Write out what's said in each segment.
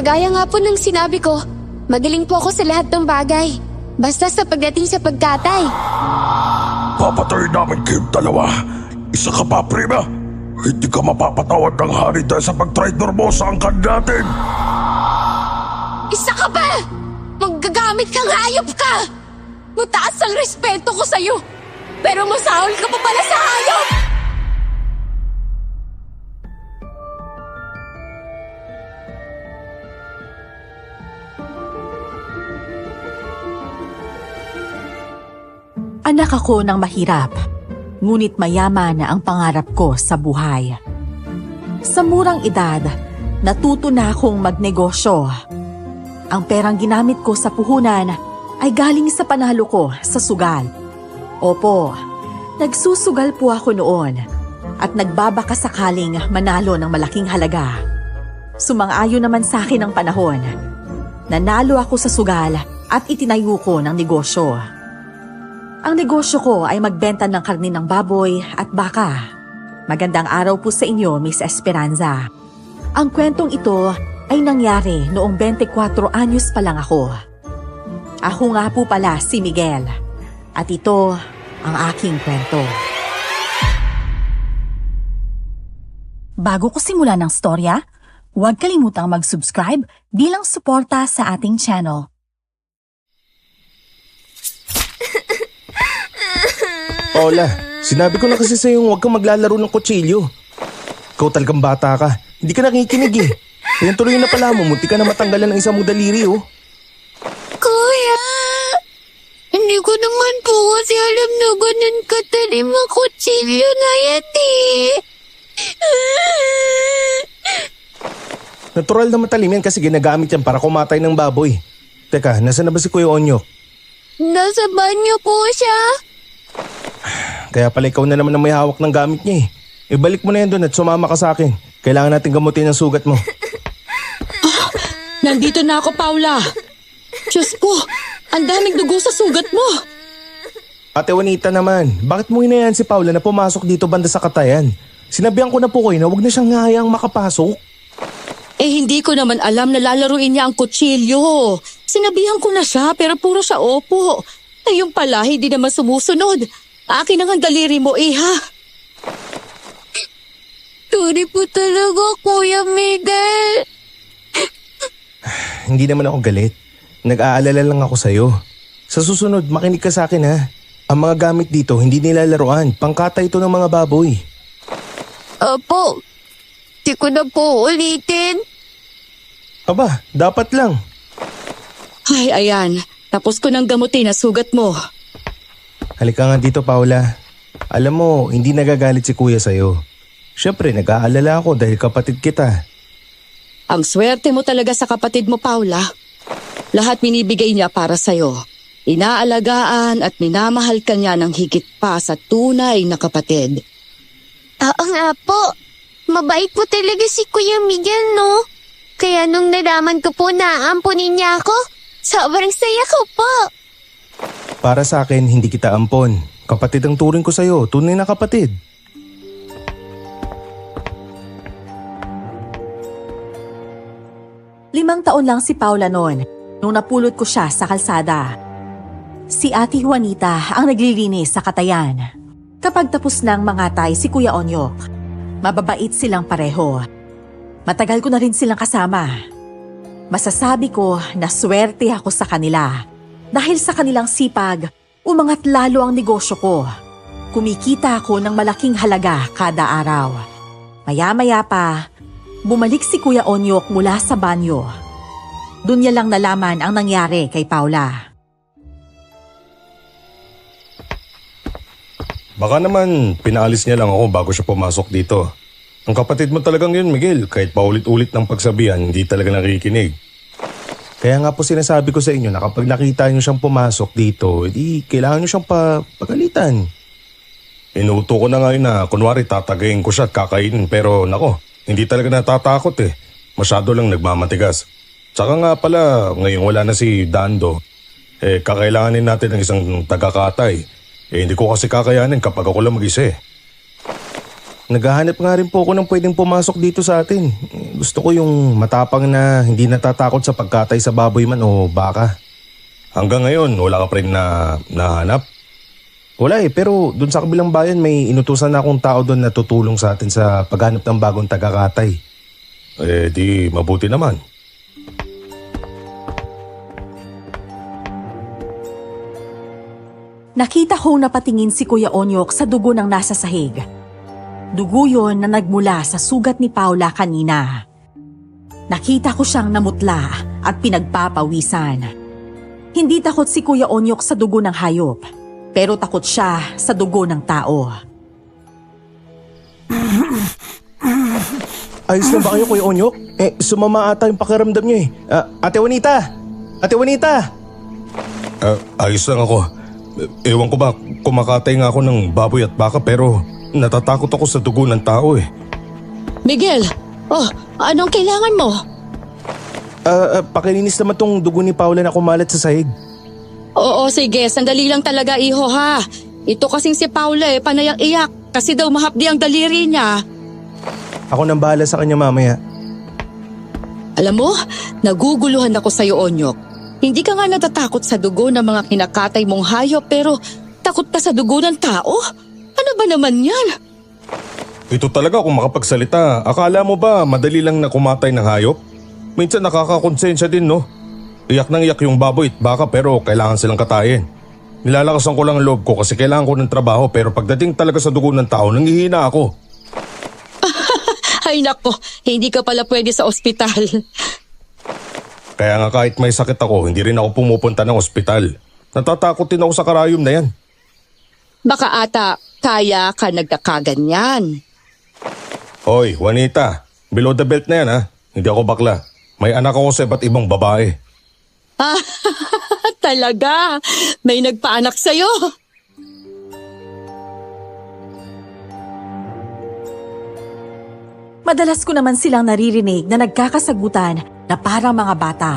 Kagaya nga po ng sinabi ko, magaling po ako sa lahat ng bagay. Basta sa pagdating sa pagkatay. Papatayin namin kayong dalawa. Isa ka pa, prima. Hindi ka mapapatawad ng hari dahil sa pag-traitor mo sa angkan natin. Isa ka ba? Maggagamit kang hayop ka! Mataas ang respeto ko sa'yo, pero masahol ka pa pala sa hayop! Anak ako ng mahirap, ngunit mayaman na ang pangarap ko sa buhay. Sa murang edad, natuto na akong magnegosyo. Ang perang ginamit ko sa puhunan ay galing sa panalo ko sa sugal. Opo, nagsusugal po ako noon at nagbabaka sakaling manalo ng malaking halaga. Sumang-ayon naman sa akin ang panahon. Nanalo ako sa sugal at itinayo ko ng negosyo. Ang negosyo ko ay magbenta ng karne ng baboy at baka. Magandang araw po sa inyo, Miss Esperanza. Ang kwentong ito ay nangyari noong 24 anyos pa lang ako. Ako nga po pala si Miguel. At ito ang aking kwento. Bago ko simulan ng storya, huwag kalimutang mag-subscribe bilang suporta sa ating channel. Paula, sinabi ko na kasi sa'yo huwag kang maglalaro ng kutsilyo. Ikaw talagang bata ka. Hindi ka nakikinig eh. Kaya tuloy na pala mo, munti ka na matanggalan ng isang mong daliri oh. Kuya! Hindi ko naman po kasi alam na ganun katalim ang kutsilyo na yati. Natural na matalim yan kasi ginagamit yan para kumatay ng baboy. Teka, nasa na ba si Kuya Onyok? Nasa banyo po siya. Kaya pala ikaw na naman ang may hawak ng gamit niya eh. Ibalik mo na yan doon at sumama ka sa akin. Kailangan natin gamutin ang sugat mo. Nandito na ako, Paula. Diyos ko, ang daming dugo sa sugat mo. Ate Juanita naman, bakit mo hinayaan si Paula na pumasok dito banda sa katayan? Sinabihan ko na po kayo na huwag na siyang hayaang makapasok. Eh hindi ko naman alam na lalaruin niya ang kutsilyo. Sinabihan ko na siya pero puro siya opo. Ayun pala, hindi naman sumusunod. Akin ang daliri mo, iha. Sorry po talaga, Kuya Miguel. Hindi naman ako galit. Nag-aalala lang ako sa'yo. Sa susunod, makinig ka sa akin ha. Ang mga gamit dito, hindi nila laruan. Pangkata ito ng mga baboy. Opo. Di ko na po ulitin. Aba, dapat lang. Ay, ayan. Tapos ko nang gamutin ang sugat mo. Halika nga dito, Paula. Alam mo, hindi nagagalit si Kuya sa'yo. Siyempre, nag-aalala ako dahil kapatid kita. Ang swerte mo talaga sa kapatid mo, Paula. Lahat binibigay niya para sa'yo. Inaalagaan at minamahal ka niya ng higit pa sa tunay na kapatid. Oo nga po. Mabait po talaga si Kuya Miguel, no? Kaya nung nalaman ko po na aampunin niya ako, sobrang saya ko po. Para sa akin, hindi kita ampon. Kapatid ang turing ko sa'yo, tunay na kapatid. Limang taon lang si Paula noon nung napulot ko siya sa kalsada. Si Ate Juanita ang naglilinis sa katayan. Kapag tapos ng mangatay si Kuya Onyok, mababait silang pareho. Matagal ko na rin silang kasama. Masasabi ko na swerte ako sa kanila. Dahil sa kanilang sipag, umangat lalo ang negosyo ko. Kumikita ako ng malaking halaga kada araw. Maya-maya pa, bumalik si Kuya Onyok mula sa banyo. Doon niya lang nalaman ang nangyari kay Paula. Baka naman pinaalis niya lang ako bago siya pumasok dito. Ang kapatid mo talagang yun, Miguel. Kahit paulit-ulit ng pagsabihan, hindi talaga nakikinig. Kaya nga po sinasabi ko sa inyo na kapag nakita niyo siyang pumasok dito, edi kailangan niyo siyang pagalitan. Inuto ko na ngayon na kunwari tatagayin ko siya at kakainin pero nako, hindi talaga natatakot eh. Masyado lang nagmamatigas. Tsaka nga pala, ngayon wala na si Dando. Kakailanganin natin ng isang tagakatay. Hindi ko kasi kakayanin kapag ako lang mag-isa eh. Naghahanap nga rin po ako ng pwedeng pumasok dito sa atin. Gusto ko yung matapang na hindi natatakot sa pagkatay sa baboy man o baka. Hanggang ngayon, wala ka pa rin na nahanap? Wala pero dun sa kabilang bayan may inutusan na akong tao doon na tutulong sa atin sa paghanap ng bagong tagakatay. Di mabuti naman. Nakita kong napatingin si Kuya Onyok sa dugo ng nasa sahig. Dugo yon na nagmula sa sugat ni Paula kanina. Nakita ko siyang namutla at pinagpapawisan. Hindi takot si Kuya Onyok sa dugo ng hayop, pero takot siya sa dugo ng tao. Ayos na ba kayo, Kuya Onyok? Sumama ata yung pakiramdam niyo eh. Ate Juanita! Ate Juanita! Ayos lang ako. Ewan ko ba, kumakatay nga ako ng baboy at baka pero natatakot ako sa dugo ng tao eh. Miguel, anong kailangan mo? Pakilinis naman tong dugo ni Paula na kumalat sa sahig. Oo, sige, sandali lang talaga iho ha. Ito kasing si Paula panayang iyak kasi daw mahapdi ang daliri niya. Ako nang bahala sa kanya mamaya. Alam mo, naguguluhan ako sa'yo, Onyok. Hindi ka nga natatakot sa dugo ng mga kinakatay mong hayop pero takot ka sa dugo ng tao? Ano ba naman yan? Ito talaga kung makapagsalita. Akala mo ba madali lang na kumatay ng hayop? Minsan nakakakonsensya din no? Iyak nang iyak yung baboy at baka pero kailangan silang katayin. Nilalakasan ko lang ang loob ko kasi kailangan ko ng trabaho pero pagdating talaga sa dugo ng tao nanghihina ako. Ay nako, hindi ka pala pwede sa ospital. Kaya nga kahit may sakit ako, hindi rin ako pumupunta ng ospital. Natatakot din ako sa karayom na yan. Baka ata kaya ka nagkakaganyan. Hoy, Juanita, below the belt na yan ha. Hindi ako bakla. May anak ako sa iba't ibang babae. Talaga? May nagpaanak sa'yo? Madalas ko naman silang naririnig na nagkakasagutan na parang mga bata.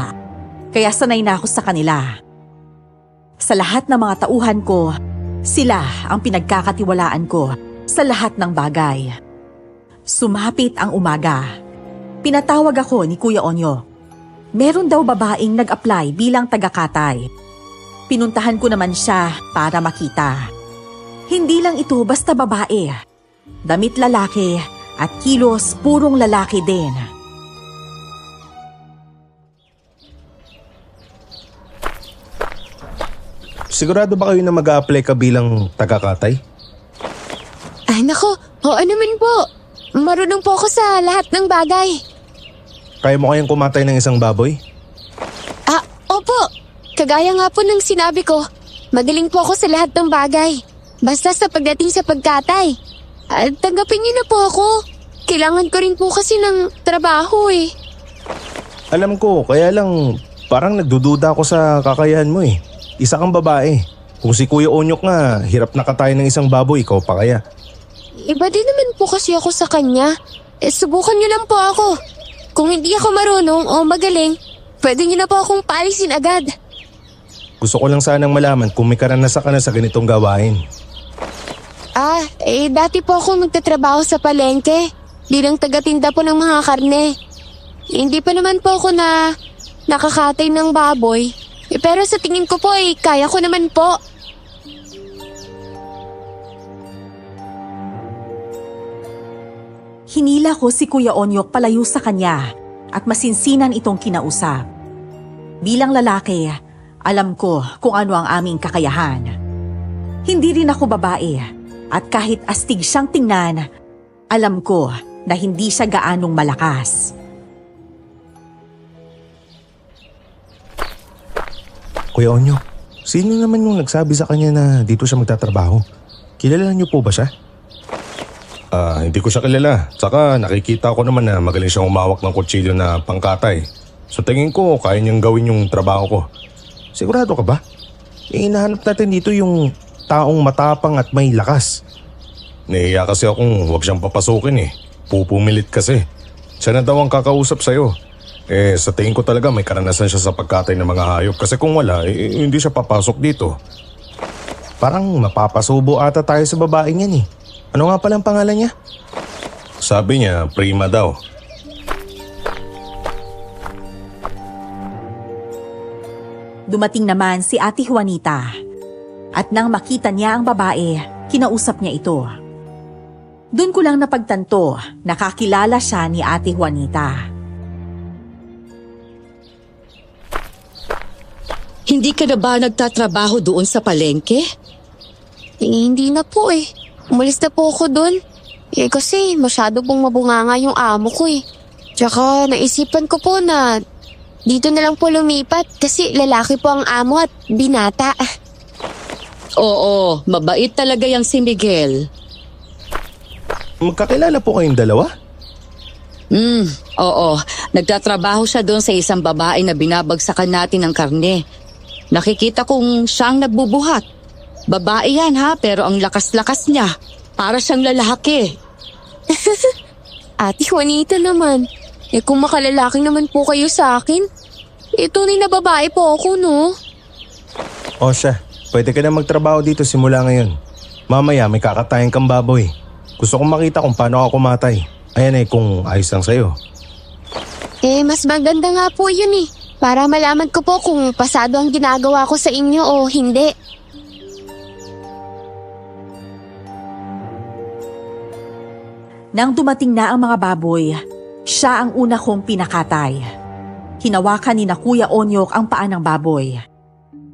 Kaya sanay na ako sa kanila. Sa lahat ng mga tauhan ko, sila ang pinagkakatiwalaan ko sa lahat ng bagay. Sumapit ang umaga. Pinatawag ako ni Kuya Onyo. Meron daw babaeng nag-apply bilang tagakatay. Pinuntahan ko naman siya para makita. Hindi lang ito basta babae. Damit lalaki at kilos purong lalaki din. Sigurado ba kayo na mag-a-apply ka bilang tagakatay? Ay nako, oo naman po. Marunong po ako sa lahat ng bagay. Kaya mo kayang kumatay ng isang baboy? Opo. Kagaya nga po ng sinabi ko, magaling po ako sa lahat ng bagay. Basta sa pagdating sa pagkatay. Tanggapin niyo na po ako. Kailangan ko rin po kasi ng trabaho eh. Alam ko, kaya lang parang nagdududa ako sa kakayahan mo eh. Isa kang babae. Kung si Kuya Onyok nga, hirap na katayin ng isang baboy, ikaw pa kaya? Iba din naman po kasi ako sa kanya. Subukan niyo lang po ako. Kung hindi ako marunong o magaling, pwede niyo na po akong paalisin agad. Gusto ko lang sanang malaman kung may karanasan ka na sa ganitong gawain. Dati po ako nagtatrabaho sa palengke. Bilang tagatinda po ng mga karne. Hindi pa naman po ako na nakakatay ng baboy. Pero sa tingin ko po kaya ko naman po. Hinila ko si Kuya Onyok palayo sa kanya at masinsinan itong kinausap. Bilang lalaki, alam ko kung ano ang aming kakayahan. Hindi rin ako babae at kahit astig siyang tingnan, alam ko na hindi siya gaanong malakas. Kuya Onyok, sino naman yung nagsabi sa kanya na dito siya magtatrabaho? Kilala niyo po ba siya? Hindi ko siya kilala. Saka nakikita ko naman na magaling siyang umawak ng kutsilyo na pangkatay. So tingin ko kaya niyang gawin yung trabaho ko. Sigurado ka ba? Hinahanap natin dito yung taong matapang at may lakas. Nahiya kasi akong huwag siyang papasukin eh. Pupumilit kasi. Siya na daw ang kakausap sa'yo. Sa tingin ko talaga may karanasan siya sa pagkatay ng mga hayop. Kasi kung wala, hindi siya papasok dito. Parang mapapasubo ata tayo sa babaeng yan eh. Ano nga palang pangalan niya? Sabi niya, prima daw. Dumating naman si Ate Juanita. At nang makita niya ang babae, kinausap niya ito. Doon ko lang napagtanto, nakakilala siya ni Ate Juanita. Hindi ka na ba nagtatrabaho doon sa palengke? Hindi na po eh. Umalis na po ako doon. Kasi masyado pong mabunganga yung amo ko eh. Tsaka naisipan ko po na dito na lang po lumipat kasi lalaki po ang amo at binata. Oo, mabait talaga yang si Miguel. Magkakilala po kayong dalawa? Oo. Nagtatrabaho siya doon sa isang babae na binabagsakan natin ng karne. Nakikita kong siyang nagbubuhat. Babae yan ha, pero ang lakas-lakas niya. Para siyang lalaki. Ate Juanita naman. Kung makalalaki naman po kayo sa akin, tunay na babae po ako, no? O siya, pwede ka na magtrabaho dito simula ngayon. Mamaya may kakatayin kang baboy. Gusto kong makita kung paano ako kumatay. Ayan kung ayos lang sa'yo. Mas maganda nga po yun eh. Para malaman ko po kung pasado ang ginagawa ko sa inyo o hindi. Nang dumating na ang mga baboy, siya ang una kong pinakatay. Hinawakan ni na Kuya Onyok ang paa ng baboy.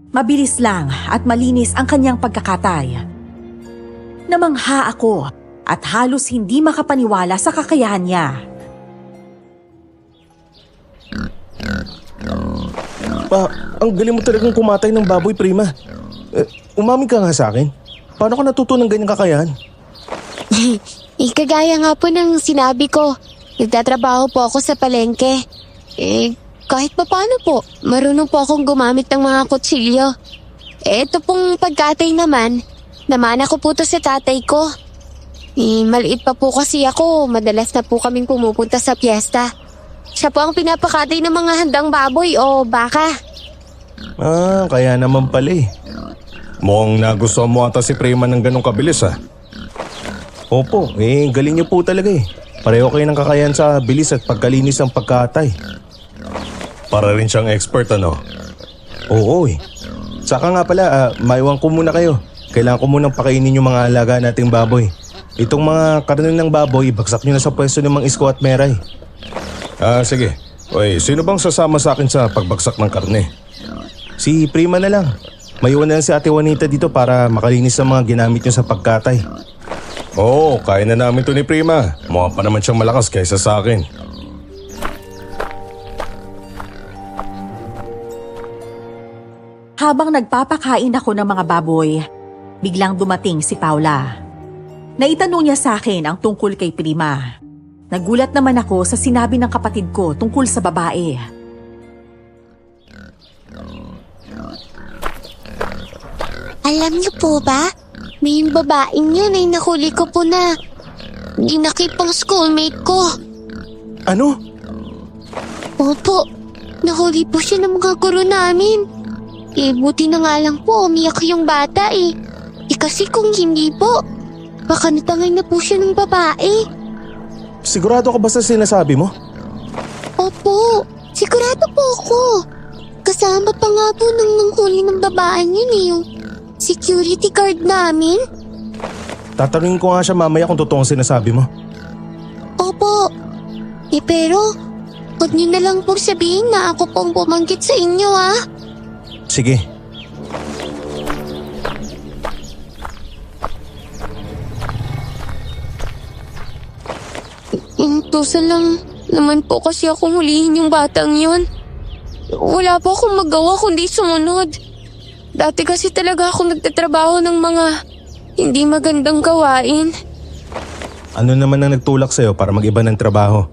Mabilis lang at malinis ang kanyang pagkakatay. Namangha ako at halos hindi makapaniwala sa kakayahan niya. Ang galing mo talagang kumatay ng baboy, prima. Umamin ka nga sa akin. Paano ka natuto ng ganyang kakayahan? Kagaya nga po ng sinabi ko, nagtatrabaho po ako sa palengke. Kahit pa paano po, marunong po akong gumamit ng mga kutsilyo. Ito pong pagkatay naman, namana ko po to sa tatay ko. Maliit pa po kasi ako, madalas na po kaming pumupunta sa piyesta. Siya po ang pinapakatay ng mga handang baboy o baka. Kaya naman pala eh. Mukhang nagustuhan mo ata si prima ng ganong kabilis ah. Opo, galing niyo po talaga eh. Pareho kayo ng kakayahan sa bilis at pagkalinis ng pagkatay. Para rin siyang expert ano? Oo eh. Saka nga pala, maiwan ko muna kayo. Kailangan ko munang pakainin yung mga alaga nating baboy. Itong mga karne ng baboy, bagsak nyo na sa pwesto ng mga Isko at Meray. Sige. Oy, sino bang sasama sa akin sa pagbagsak ng karne? Si Prima na lang. Maiwan na lang si Ate Juanita dito para makalinis sa mga ginamit nyo sa pagkatay. Oo, kaya na namin to ni Prima. Mukha pa naman siyang malakas kaysa sa akin. Habang nagpapakain ako ng mga baboy, biglang dumating si Paula. Naitanong niya sa akin ang tungkol kay Prima. Nagulat naman ako sa sinabi ng kapatid ko tungkol sa babae. Alam niyo po ba, may babaeng yan ay nahuli ko po na ginakip ang schoolmate ko. Ano? Opo, nahuli po siya ng mga guro namin. Buti na nga lang po umiyak yung bata eh. Kasi kung hindi po, baka natangay na po siya ng babae. Sigurado ka ba sa sinasabi mo? Opo, sigurado po ako. Kasama pa nga po nang nanghuli ng babaeng yun eh, yung security guard namin. Tatanungin ko nga siya mamaya kung totoo ang sinasabi mo. Opo. Pero, huwag niyo na lang po sabihin na ako pong bumanggit sa inyo ah. Sige. Intusan lang naman po kasi akong hulihin yung batang yun. Wala po akong magawa kundi sumunod. Dati kasi talaga akong nagtatrabaho ng mga hindi magandang gawain. Ano naman ang nagtulak sa'yo para mag-iba ng trabaho?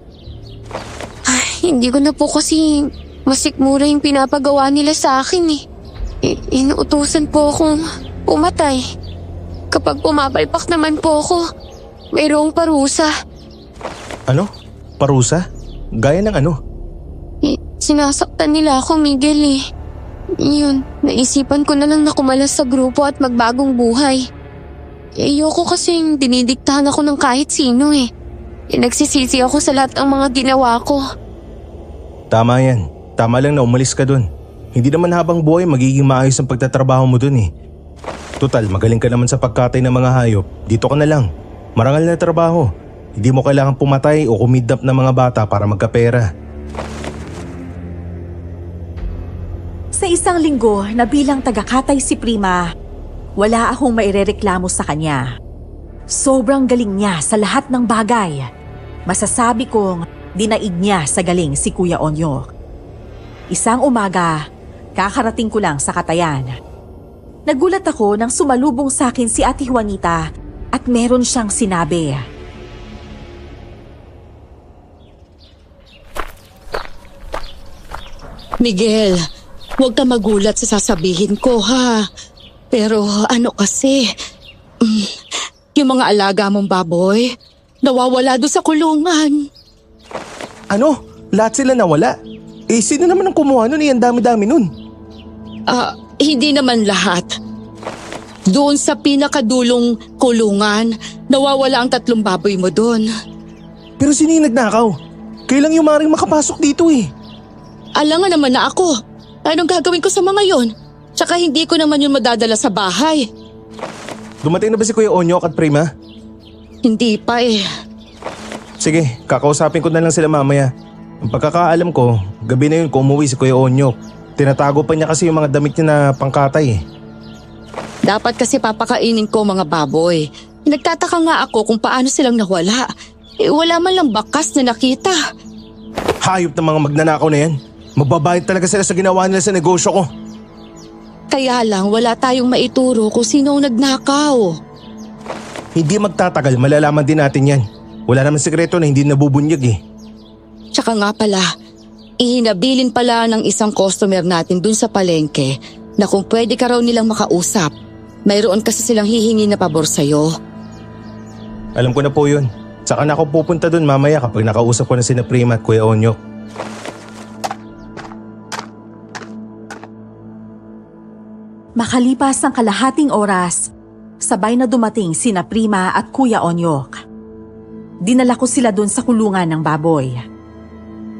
Hindi ko na po kasi masikmura yung pinapagawa nila sa akin eh. Inuutusan po akong pumatay. Kapag pumapalpak naman po ako, mayroong parusa. Ano? Parusa? Gaya ng ano? Sinasaktan nila ako, Miguel eh. Yun, naisipan ko na lang na kumalas sa grupo at magbagong buhay. Ayoko kasing dinidiktahan ako ng kahit sino eh. Nagsisisi ako sa lahat ng mga ginawa ko. Tama yan. Tama lang na umalis ka dun. Hindi naman habang buhay magiging maayos ang pagtatrabaho mo dun eh. Total, magaling ka naman sa pagkatay ng mga hayop. Dito ka na lang. Marangal na trabaho. Hindi mo kailangan pumatay o kumidnap ng mga bata para magkapera. Sa isang linggo na bilang tagakatay si Prima, wala akong mairereklamo sa kanya. Sobrang galing niya sa lahat ng bagay. Masasabi kong dinaig niya sa galing si Kuya Onyok. Isang umaga, kakarating ko lang sa katayan. Nagulat ako nang sumalubong sa akin si Ate Juanita at meron siyang sinabi. Miguel, huwag ka magulat sa sasabihin ko ha. Pero ano kasi, yung mga alaga mong baboy, nawawala doon sa kulungan. Ano? Lahat sila nawala? Eh, sino naman ang kumuha nun? Ang dami-dami nun. Hindi naman lahat. Doon sa pinakadulong kulungan, nawawala ang 3 baboy mo doon. Pero sino yung nagnakaw? Kailang yung maring makapasok dito eh. Alangan naman na ako. Anong gagawin ko sa mga yon? Tsaka hindi ko naman yun madadala sa bahay. Dumating na ba si Kuya Onyok at Prima? Hindi pa eh. Sige, kakausapin ko na lang sila mamaya. Ang pagkakaalam ko, gabi na yun kung umuwi si Kuya Onyok. Tinatago pa niya kasi yung mga damit niya na pangkatay eh. Dapat kasi papakainin ko mga baboy. Nagtataka nga ako kung paano silang nawala. Wala man lang bakas na nakita. Hayop ng mga magnanakaw na yan. Magbabayad talaga sila sa ginawa nila sa negosyo ko. Kaya lang wala tayong maituro kung sino ang nagnakaw. Hindi magtatagal, malalaman din natin yan. Wala naman sekreto na hindi nabubunyag eh. Tsaka nga pala, ihinabilin pala ng isang customer natin dun sa palengke na kung pwede ka raw nilang makausap. Mayroon kasi silang hihingi na pabor sa'yo. Alam ko na po yun. Saka na ako pupunta dun mamaya kapag nakausap ko na sina Prima at Kuya Onyok. Makalipas ang kalahating oras, sabay na dumating sina Prima at Kuya Onyok. Dinala ko sila dun sa kulungan ng baboy.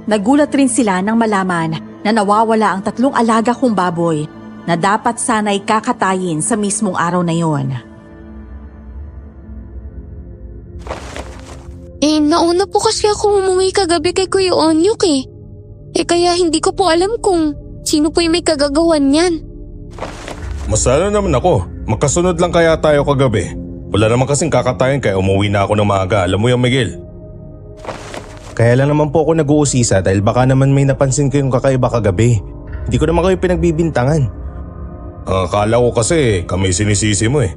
Nagulat rin sila nang malaman na nawawala ang 3 alaga kong baboy na dapat sana'y kakatayin sa mismong araw na yon. Nauna po kasi ako umuwi kagabi kay Kuya Onyok eh. Kaya hindi ko po alam kung sino po yung may kagagawan niyan. Masala naman ako. Magkasunod lang kaya tayo kagabi. Wala naman kasing kakatayin kaya umuwi na ako ng maaga. Alam mo yan, Miguel? Kaya lang naman po ako nag-uusisa dahil baka naman may napansin ko yung kakaiba kagabi. Hindi ko naman kayo pinagbibintangan. Ang akala ko kasi kami sinisisi mo eh.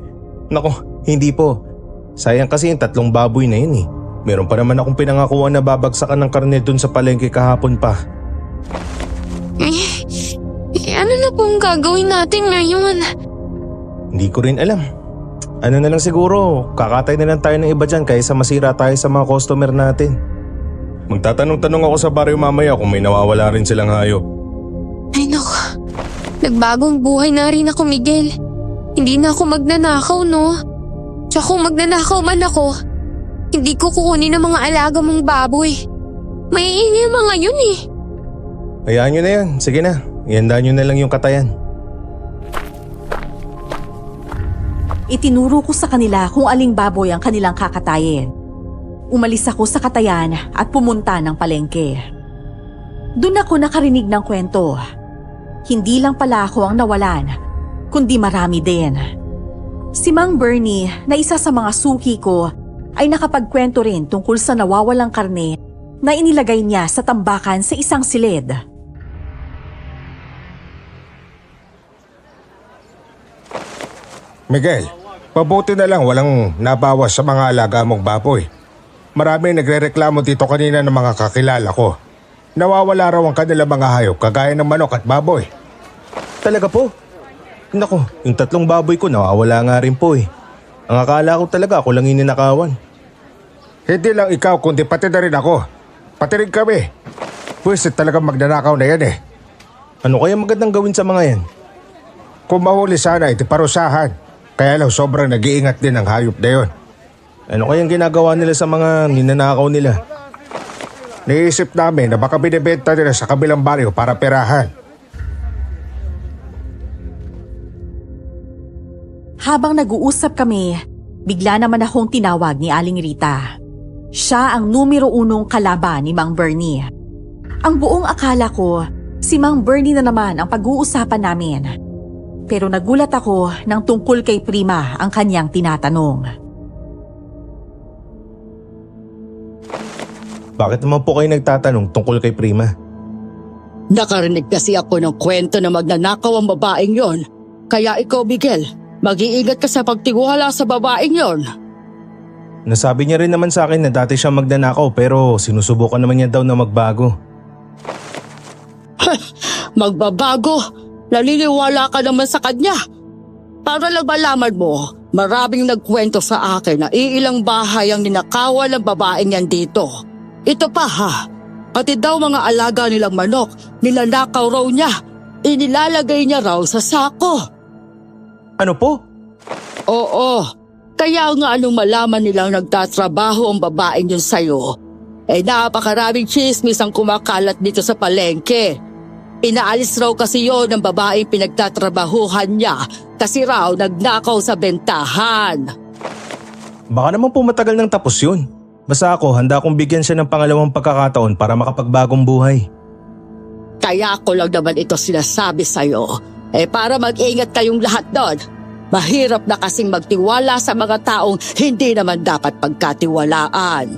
Nako, hindi po. Sayang kasi yung 3 baboy na yun eh. Meron pa naman akong pinangakuan na babagsakan ng karne dun sa palengke kahapon pa. Ano na pong gagawin natin ngayon? Hindi ko rin alam. Ano na lang siguro, kakatay na lang tayo ng iba dyan kaysa masira tayo sa mga customer natin. Magtatanong-tanong ako sa baryo mamaya kung may nawawala rin silang hayop. Ay naku, nagbagong buhay na rin ako, Miguel. Hindi na ako magnanakaw, no? Tsaka kung magnanakaw man ako, hindi ko kukunin ang mga alaga mong baboy. Maiingi ang mga yun eh. Hayaan nyo na yan, sige na. Ihanda nyo na lang yung katayan. Itinuro ko sa kanila kung aling baboy ang kanilang kakatayin. Umalis ako sa katayan at pumunta ng palengke. Doon ako nakarinig ng kwento. Hindi lang pala ako ang nawalan, kundi marami din. Si Mang Bernie na isa sa mga suki ko ay nakapagkwento rin tungkol sa nawawalang karne na inilagay niya sa tambakan sa isang silid. Miguel, pabuti na lang walang nabawas sa mga alaga mong baboy. Marami nagrereklamo dito kanina ng mga kakilala ko. Nawawala raw ang kanilang mga hayop kagaya ng manok at baboy. Talaga po? Nako, yung 3 baboy ko nawawala nga rin po eh. Ang akala ko talaga ako lang yung ninakawan. Hindi lang ikaw kundi pati na rin ako. Pati rin kami. Pwisit talagang magnanakaw na yan eh. Ano kaya magandang gawin sa mga yan? Kung mahuli sana iti parusahan. Kaya lang sobrang nag-iingat din ang hayop na yun. Ano kayang ginagawa nila sa mga ninanakaw nila? Naisip namin na baka binibenta nila sa kabilang baryo para perahan. Habang nag-uusap kami, bigla naman akong tinawag ni Aling Rita. Siya ang numero 1 kalaban ni Mang Bernie. Ang buong akala ko, si Mang Bernie na naman ang pag-uusapan namin. Pero nagulat ako nang tungkol kay Prima ang kanyang tinatanong. Bakit naman po kayo nagtatanong tungkol kay Prima? Nakarinig kasi ako ng kwento na magnanakaw ang babaeng yon. Kaya ikaw, Miguel, mag-iingat ka sa pagtiwala sa babaeng yon. Nasabi niya rin naman sa akin na dati siya magnanakaw pero sinusubukan naman niya daw na magbago. Magbabago? Naliliwala ka naman sa kanya. Para lang malaman mo, maraming nagkwento sa akin na iilang bahay ang ninakawan ng babaeng yan dito. Ito pa ha, pati daw mga alaga nilang manok, nilanakaw raw niya. Inilalagay niya raw sa sako. Ano po? Oo, kaya nga anong malaman nilang nagtatrabaho ang babaeng yun sa'yo, napakaraming chismis ang kumakalat dito sa palengke. Inaalis raw kasi yon ng babaeng pinagtatrabahuhan niya kasi raw nagnakaw sa bentahan. Baka naman po matagal nang tapos yun. Basta ako, handa akong bigyan siya ng pangalawang pagkakataon para makapagbagong buhay. Kaya ko lang naman ito sinasabi sa'yo, para mag-ingat kayong lahat doon. Mahirap na kasing magtiwala sa mga taong hindi naman dapat pagkatiwalaan.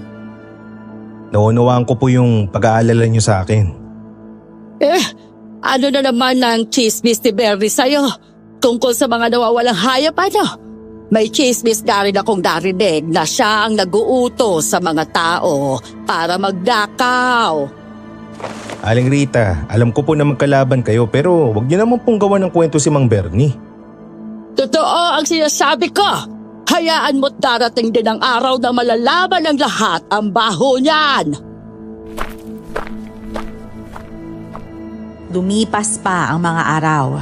Naunawaan ko po yung pag-aalala niyo sa akin. Ano na naman ang chismis ni Bernie sa'yo? Tungkol sa mga nawawalang hayop ano? May chismis na rin akong narinig na siya ang nag-uutos sa mga tao para magdakaw. Aling Rita, alam ko po na magkalaban kayo pero wag niyo naman pong gawa ng kwento si Mang Bernie. Totoo ang sinasabi ko. Hayaan mo't darating din ang araw na malalaman ng lahat ang baho niyan. Lumipas pa ang mga araw.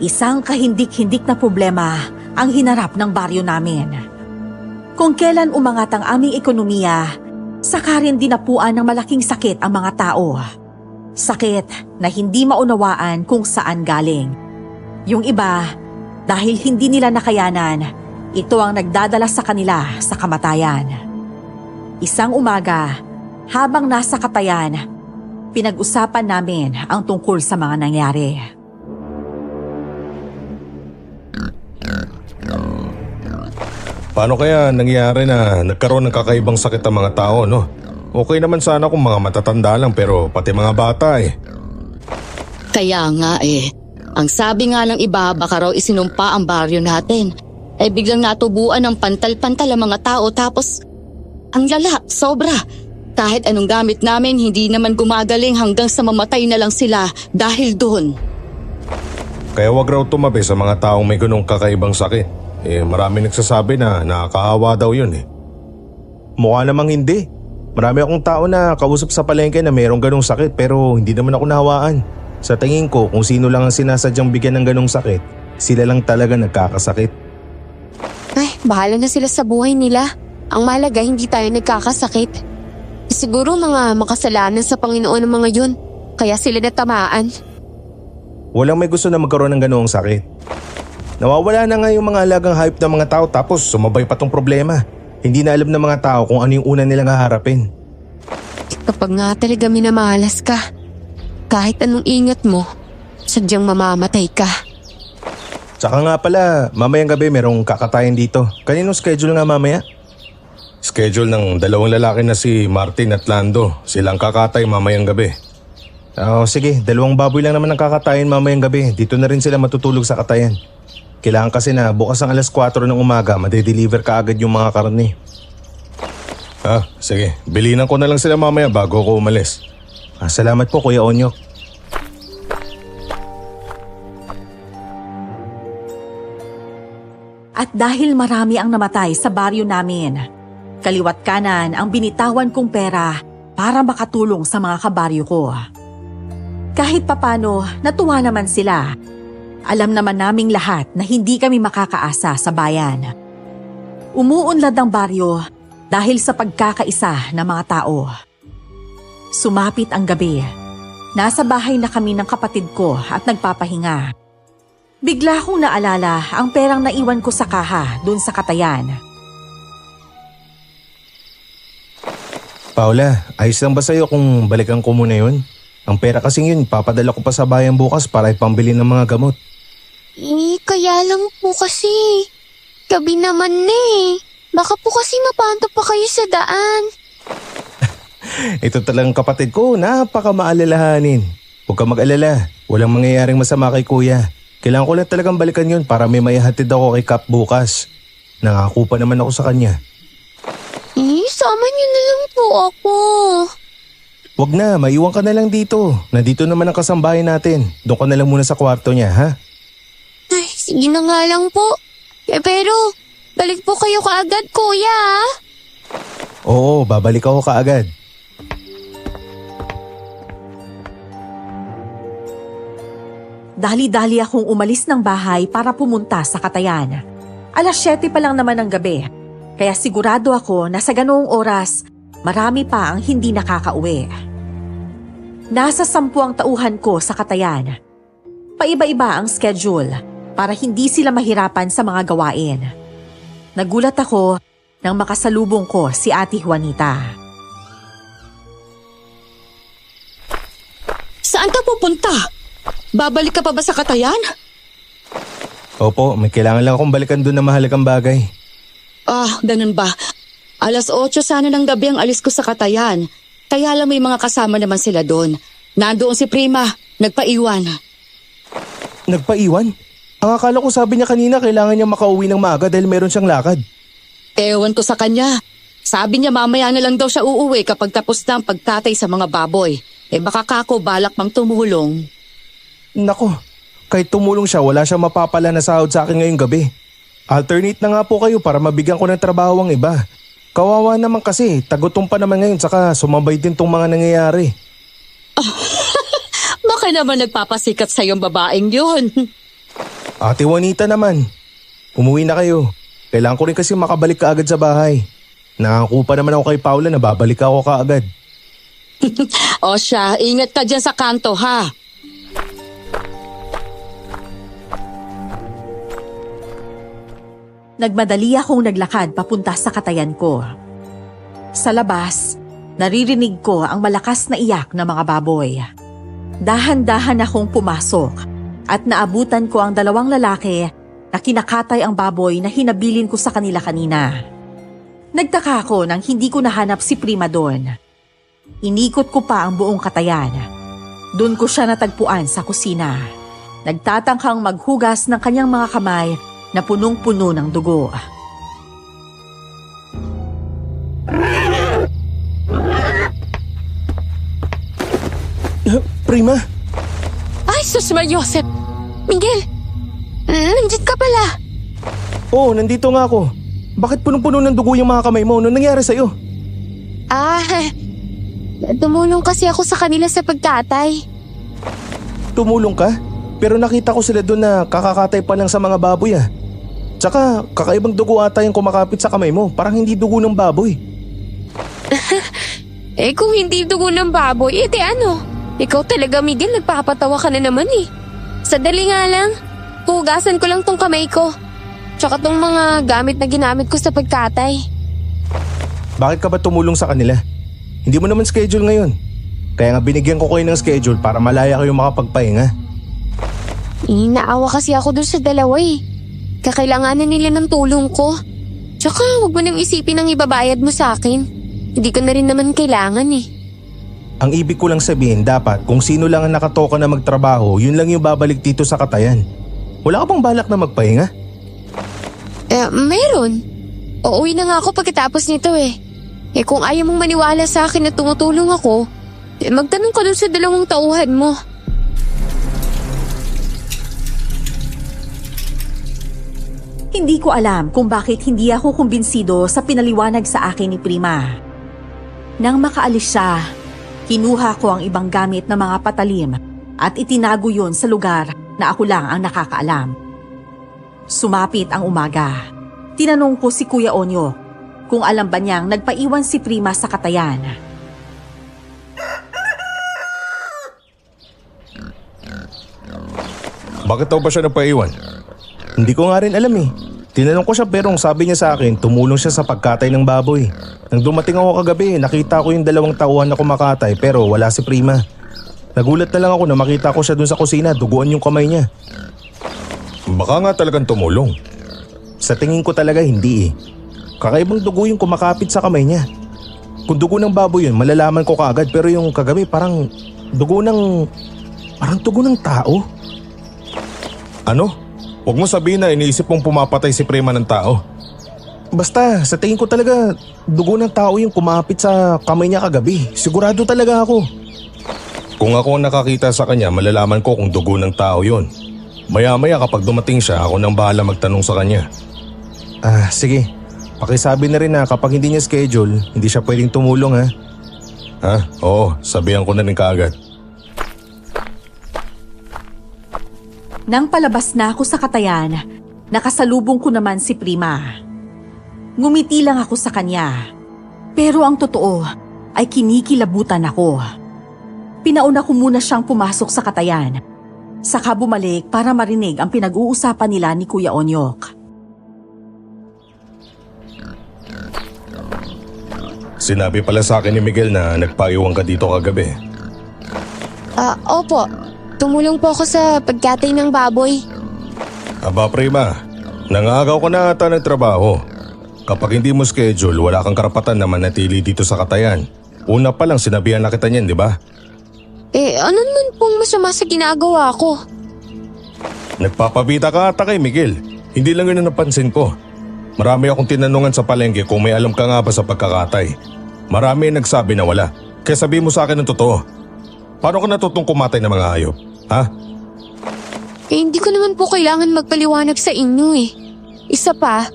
Isang kahindik-hindik na problema ang hinarap ng baryo namin. Kung kailan umangat ang aming ekonomiya, saka rin dinapuan ng malaking sakit ang mga tao. Sakit na hindi maunawaan kung saan galing. Yung iba, dahil hindi nila nakayanan, ito ang nagdadala sa kanila sa kamatayan. Isang umaga, habang nasa katayan, pinag-usapan namin ang tungkol sa mga nangyari. Paano kaya nangyari na nagkaroon ng kakaibang sakit ang mga tao, no? Okay naman sana kung mga matatanda lang pero pati mga bata eh. Kaya nga ang sabi nga ng iba baka raw isinumpa ang baryo natin. Biglang natubuan ng pantal-pantal ang mga tao tapos ang lala, sobra. Kahit anong gamit namin hindi naman gumagaling hanggang sa mamatay na lang sila dahil doon. Kaya wag raw tumabi sa mga taong may ganong kakaibang sakit. Marami nagsasabi na nakakaawa daw yun eh. Mukha namang hindi. Marami akong tao na kausap sa palengke na mayroong ganong sakit pero hindi naman ako nahawaan. Sa tingin ko kung sino lang ang sinasadyang bigyan ng ganong sakit, sila lang talaga nagkakasakit. Ay, bahala na sila sa buhay nila. Ang mahalaga hindi tayo nagkakasakit. Siguro mga makasalanan sa Panginoon ng mga yun. Kaya sila natamaan. Walang may gusto na magkaroon ng ganoong sakit. Nawawala na nga yung mga alagang hayop ng mga tao tapos sumabay pa tong problema. Hindi na alam ng mga tao kung ano yung una nilang haharapin. Kapag nga talaga minamalas ka, kahit anong ingat mo, sadyang mamamatay ka. Tsaka nga pala, mamayang gabi merong kakatayin dito. Kaninong schedule nga mamaya? Schedule ng dalawang lalaki na si Martin at Lando. Silang kakatay mamayang gabi. Sige, 2 baboy lang naman ang kakatayin mamayang gabi. Dito na rin sila matutulog sa katayan. Kailangan kasi na bukas ang alas 4 ng umaga, madedeliver ka agad yung mga karne. Sige. Bilinan ko na lang sila mamaya bago ako umalis. Salamat po Kuya Onyok. At dahil marami ang namatay sa baryo namin, kaliwat kanan ang binitawan kong pera para makatulong sa mga kabaryo ko. Kahit papano, natuwa naman sila. Alam naman naming lahat na hindi kami makakaasa sa bayan. Umuunlad ang baryo dahil sa pagkakaisa ng mga tao. Sumapit ang gabi. Nasa bahay na kami ng kapatid ko at nagpapahinga. Bigla kong naalala ang perang naiwan ko sa kaha doon sa Katayan. Paula, ayos lang ba sa'yo kung balikan ko muna yun? Ang pera kasing yun, papadala ko pa sa bayan bukas para ipambili ng mga gamot. Kaya lang po kasi. Gabi naman na eh. Baka po kasi mapanto pa kayo sa daan. Ito talagang kapatid ko, napakamaalalahanin. Huwag ka mag-alala, walang mangyayaring masama kay kuya. Kailangan ko lang talagang balikan yun para may maihatid ako kay Kap bukas. Nangako pa naman ako sa kanya. Sama niyo na lang po ako. Wag na, maiwan ka na lang dito. Nandito naman ang kasambahay natin. Doon ka na lang muna sa kwarto niya, ha? Ay, sige na nga lang po. Pero, balik po kayo kaagad, kuya. Oo, babalik ako kaagad. Dali-dali akong umalis ng bahay para pumunta sa Katayan. 7:00 pa lang naman ng gabi, kaya sigurado ako na sa ganoong oras, marami pa ang hindi nakakauwi. Nasa 10 ang tauhan ko sa Katayan. Paiba-iba ang schedule para hindi sila mahirapan sa mga gawain. Nagulat ako nang makasalubong ko si Ate Juanita. Saan ka pupunta? Babalik ka pa ba sa Katayan? Opo, may kailangan lang akong balikan doon na mahalagang bagay. Ganun ba? 8:00 sana ng gabi ang alis ko sa Katayan. Kaya lang may mga kasama naman sila doon. Nandoon si Prima, nagpaiwan. Nagpaiwan? Ang akala ko sabi niya kanina kailangan niya makauwi ng maaga dahil meron siyang lakad. Ewan ko sa kanya. Sabi niya mamaya na lang daw siya uuwi kapag tapos na ang pagtatay sa mga baboy. Baka kako balak mang tumulong. Nako, kahit tumulong siya wala siyang mapapala na sahod sa akin ngayong gabi. Alternate na nga po kayo para mabigyan ko ng trabaho ang iba. Kawawa naman kasi, tagutom pa naman ngayon saka sumabay din tong mga nangyayari. Baka naman nagpapasikat sa iyong babaeng yun. Ate Juanita naman, umuwi na kayo. Kailangan ko rin kasi makabalik kaagad sa bahay. Nangako pa naman ako kay Paula na babalik ako kaagad. O siya, ingat ka dyan sa kanto ha. Nagmadali akong naglakad papunta sa Katayan ko. Sa labas, naririnig ko ang malakas na iyak ng mga baboy. Dahan-dahan akong pumasok at naabutan ko ang 2 lalaki na kinakatay ang baboy na hinabilin ko sa kanila kanina. Nagtaka ako nang hindi ko nahanap si Prima doon. Inikot ko pa ang buong Katayan. Doon ko siya natagpuan sa kusina. Nagtatangkang maghugas ng kanyang mga kamay na punong-puno ng dugo. Prima? Ay, sus Joseph. Miguel, nandiyan ka pala. Oo, nandito nga ako. Bakit punong-puno ng dugo yung mga kamay mo? Ano nangyari sa'yo? Tumulong kasi ako sa kanila sa pagkatay. Tumulong ka? Pero nakita ko sila doon na kakakatay pa lang sa mga baboy ah. Tsaka kakaibang dugo ata yung kumakapit sa kamay mo. Parang hindi dugo ng baboy. Kung hindi dugo ng baboy, ano? Ikaw talaga, Miguel, nagpapatawa ka na naman eh. Sadali nga lang, hugasan ko lang tong kamay ko. Tsaka tong mga gamit na ginamit ko sa pagkatay. Bakit ka ba tumulong sa kanila? Hindi mo naman schedule ngayon. Kaya nga binigyan ko kayo ng schedule para malaya kayo makapagpahinga. Naawa kasi ako dun sa dalawa eh. Kakailanganan nila ng tulong ko. Tsaka huwag mo nang isipin ang ibabayad mo sa akin. Hindi ko na rin naman kailangan eh. Ang ibig ko lang sabihin, dapat kung sino lang ang nakatoka na magtrabaho, yun lang yung babalik dito sa Katayan. Wala ka bang balak na magpahinga? Meron. Uuwi na nga ako pagkatapos nito eh. Kung ayaw mong maniwala sa akin na tumutulong ako, magtanong ka dun sa 2 tauhan mo. Hindi ko alam kung bakit hindi ako kumbinsido sa pinaliwanag sa akin ni Prima. Nang makaalis siya, kinuha ko ang ibang gamit na mga patalim at itinago yon sa lugar na ako lang ang nakakaalam. Sumapit ang umaga. Tinanong ko si Kuya Onyo kung alam ba niyang nagpaiwan si Prima sa Katayan. Bakit daw ba siya napaiwan? Hindi ko nga rin alam eh. Tinanong ko siya pero ang sabi niya sa akin, tumulong siya sa pagkatay ng baboy. Nang dumating ako kagabi, nakita ko yung 2 tauhan na kumakatay pero wala si Prima. Nagulat na lang ako na makita ko siya dun sa kusina, duguan yung kamay niya. Baka nga talagang tumulong. Sa tingin ko talaga hindi eh. Kakaibang dugo yung kumakapit sa kamay niya. Kung dugo ng baboy yun, malalaman ko kaagad pero yung kagabi parang dugo ng tao. Ano? Huwag mo sabihin na iniisip mong pumapatay si Prima ng tao. Basta, sa tingin ko talaga, dugo ng tao yung kumapit sa kamay niya kagabi. Sigurado talaga ako. Kung ako ang nakakita sa kanya, malalaman ko kung dugo ng tao yon. Maya-maya kapag dumating siya, ako nang bahala magtanong sa kanya. Sige. Pakisabi na rin na kapag hindi niya schedule, hindi siya pwedeng tumulong ha. Oo, sabihan ko na rin kaagad. Nang palabas na ako sa Katayan, nakasalubong ko naman si Prima. Ngumiti lang ako sa kanya. Pero ang totoo ay kinikilabutan ako. Pinauna ko muna siyang pumasok sa Katayan. Saka bumalik para marinig ang pinag-uusapan nila ni Kuya Onyok. Sinabi pala sa akin ni Miguel na nagpaiwan ka dito kagabi. Opo. Tumulong po ako sa pagkatay ng baboy. Aba Prima, nangagaw ko na ata ng trabaho. Kapag hindi mo schedule, wala kang karapatan na manatili dito sa Katayan. Una pa lang sinabihan na kita niyan, di ba? Ano naman pong masama sa ginagawa ko? Nagpapabita ka ata kay Miguel. Hindi lang yun ang napansin ko. Marami akong tinanungan sa palengke kung may alam ka nga ba sa pagkakatay. Marami ang nagsabi na wala. Kaya sabi mo sa akin ng totoo. Paano ka natutong kumatay ng mga hayop? Ha? Hindi ko naman po kailangan magpaliwanag sa inyo eh. Isa pa,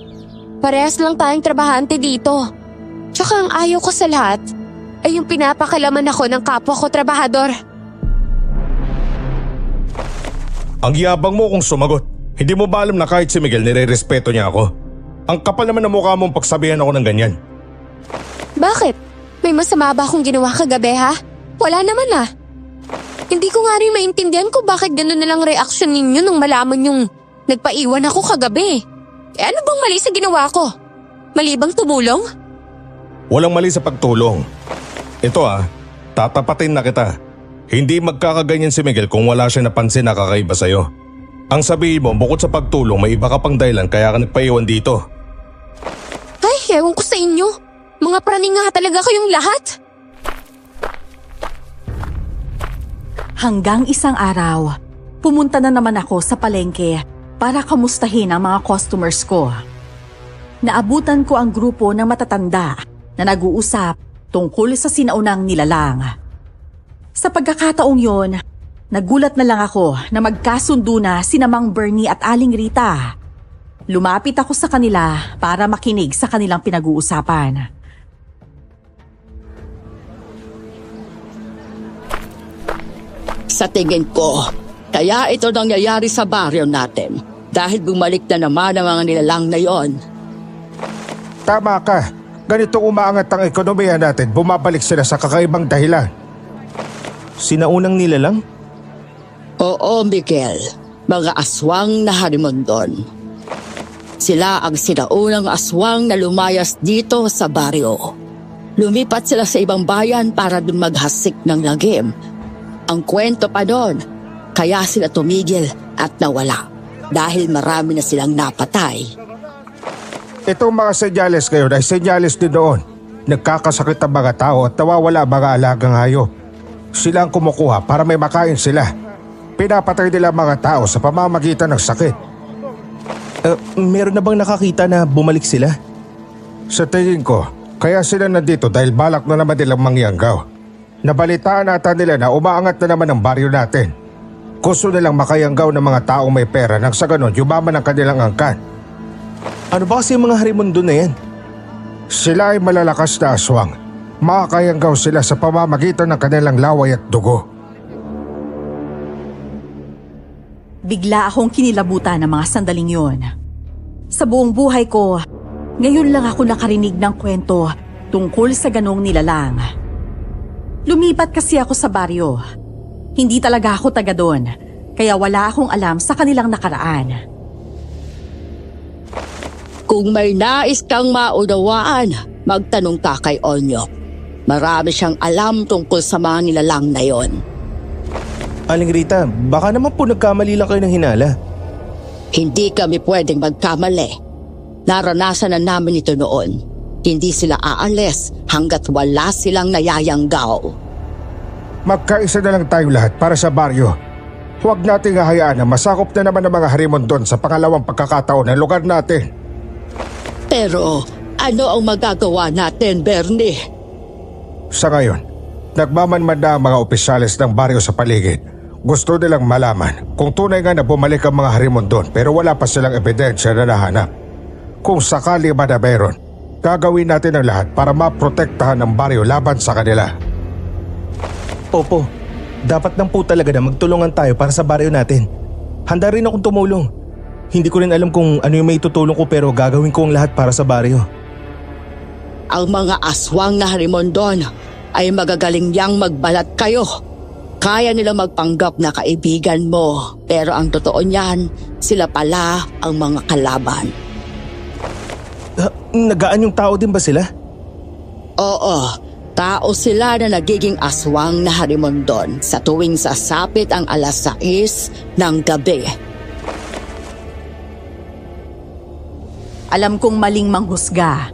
parehas lang tayong trabahante dito. Tsaka ang ayaw ko sa lahat ay yung pinapakalaman ako ng kapwa ko trabahador. Ang yabang mo kung sumagot. Hindi mo ba alam na kahit si Miguel nire-respeto niya ako? Ang kapal naman ng mukha mong pagsabihan ako ng ganyan. Bakit? May masama ba akong ginawa kagabi ha? Wala naman ah. Hindi ko nga rin maintindihan kung bakit gano'n na lang reaksyon ninyo nung malaman yung nagpaiwan ako kagabi. Ano bang mali sa ginawa ko? Mali bang tumulong? Walang mali sa pagtulong. Ito tatapatin na kita. Hindi magkakaganyan si Miguel kung wala siya napansin na kakaiba sa'yo. Ang sabihin mo, bukod sa pagtulong, may iba ka pang dahilan kaya ka nagpaiwan dito. Ay, ewan ko sa inyo. Mga praning nga talaga kayong lahat. Hanggang isang araw, pumunta na naman ako sa palengke para kamustahin ang mga customers ko. Naabutan ko ang grupo ng matatanda na nag-uusap tungkol sa sinaunang nilalang. Sa pagkakataong yon, nagulat na lang ako na magkasundo na sina Mang Bernie at Aling Rita. Lumapit ako sa kanila para makinig sa kanilang pinag-uusapan. Sa tingin ko, kaya ito nangyayari sa baryo natin dahil bumalik na naman ang mga nilalang na yon. Tama ka. Ganito umaangat ang ekonomiya natin, bumabalik sila sa kakaibang dahilan. Sinaunang nilalang? Oo, Miguel. Mga aswang na harimondon. Sila ang sinaunang aswang na lumayas dito sa baryo. Lumipat sila sa ibang bayan para dun maghasik ng lagim. Ang kwento pa doon, kaya sila tumigil at nawala dahil marami na silang napatay. Itong mga senyales ngayon ay senyales din noon. Nagkakasakit ang mga tao at nawawala ang mga alagang hayop. Sila ang kumukuha para may makain sila. Pinapatay nila ang mga tao sa pamamagitan ng sakit. Meron na bang nakakita na bumalik sila? Sa tingin ko, kaya sila nandito dahil balak na naman nilang mangyanggaw. Nabalitaan nata nila na umaangat na naman ang baryo natin. Gusto nilang makayanggaw ng mga taong may pera nang sa ganon yumaman ang kanilang angkan. Ano ba kasi yung mga harimundo na yan? Sila ay malalakas na aswang. Makakayanggaw sila sa pamamagitan ng kanilang laway at dugo. Bigla akong kinilabutan ng mga sandaling yon. Sa buong buhay ko, Ngayon lang ako nakarinig ng kwento tungkol sa ganong nilalang. Lumipat kasi ako sa baryo. Hindi talaga ako taga doon, kaya wala akong alam sa kanilang nakaraan. Kung may nais kang maunawaan, magtanong ka kay Onyok. Marami siyang alam tungkol sa mga nilalang na yon. Aling Rita, baka naman po nagkamali lang kayo ng hinala. Hindi kami pwedeng magkamali. Naranasan na namin ito noon. Hindi sila aalis hanggat wala silang nayayanggaw. Magkaisa na lang tayo lahat para sa baryo. Huwag nating hahayaan na masakop na naman ng mga harimon doon sa pangalawang pagkakataon ng lugar natin. Pero ano ang magagawa natin, Bernie? Sa ngayon, nagmamanman na ang mga opisyalis ng baryo sa paligid. Gusto nilang malaman kung tunay nga na bumalik ang mga harimon doon pero wala pa silang ebidensya na nahanap. Kung sakali ba na meron, gagawin natin ang lahat para maprotektahan ang baryo laban sa kanila. Opo, dapat lang po talaga na magtulungan tayo para sa baryo natin. Handa rin akong tumulong. Hindi ko rin alam kung ano yung may tutulong ko pero gagawin ko ang lahat para sa baryo. Ang mga aswang na harimon doon ay magagaling niyang magbalat kayo. Kaya nila magpanggap na kaibigan mo, pero ang totoo niyan, sila pala ang mga kalaban. Nagaan yung tao din ba sila? Oo, tao sila na nagiging aswang na harimon doon sa tuwing sasapit ang 6:00 ng gabi. Alam kong maling manghusga,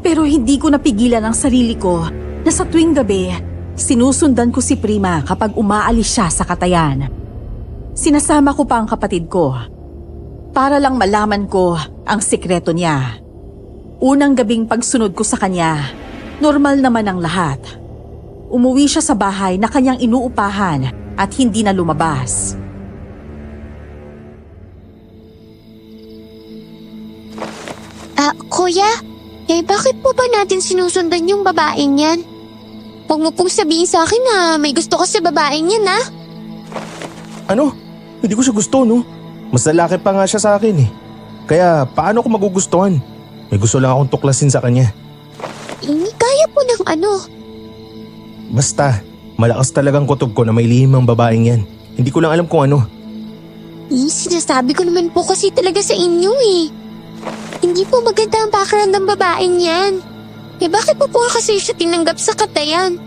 pero hindi ko napigilan ang sarili ko na sa tuwing gabi, sinusundan ko si Prima kapag umaalis siya sa katayan. Sinasama ko pa ang kapatid ko para lang malaman ko ang sikreto niya. Unang gabing pagsunod ko sa kanya, normal naman ang lahat. Umuwi siya sa bahay na kanyang inuupahan at hindi na lumabas. Kuya, bakit po ba natin sinusundan yung babaeng yan? Huwag mo pong sabihin sa akin na may gusto ka sa babaeng yan, ha? Ano? Hindi ko siya gusto, no? Mas lalaki pa nga siya sa akin eh. Kaya paano ko magugustuhan? May gusto lang akong tuklasin sa kanya. Kaya po ng ano? Basta, malakas talagang kutob ko na may lihim ang babaeng yan. Hindi ko lang alam kung ano. Sinasabi ko naman po kasi talaga sa inyo eh. Hindi po maganda ang background ng babaeng yan. Bakit po kasi siya tinanggap sa katayan?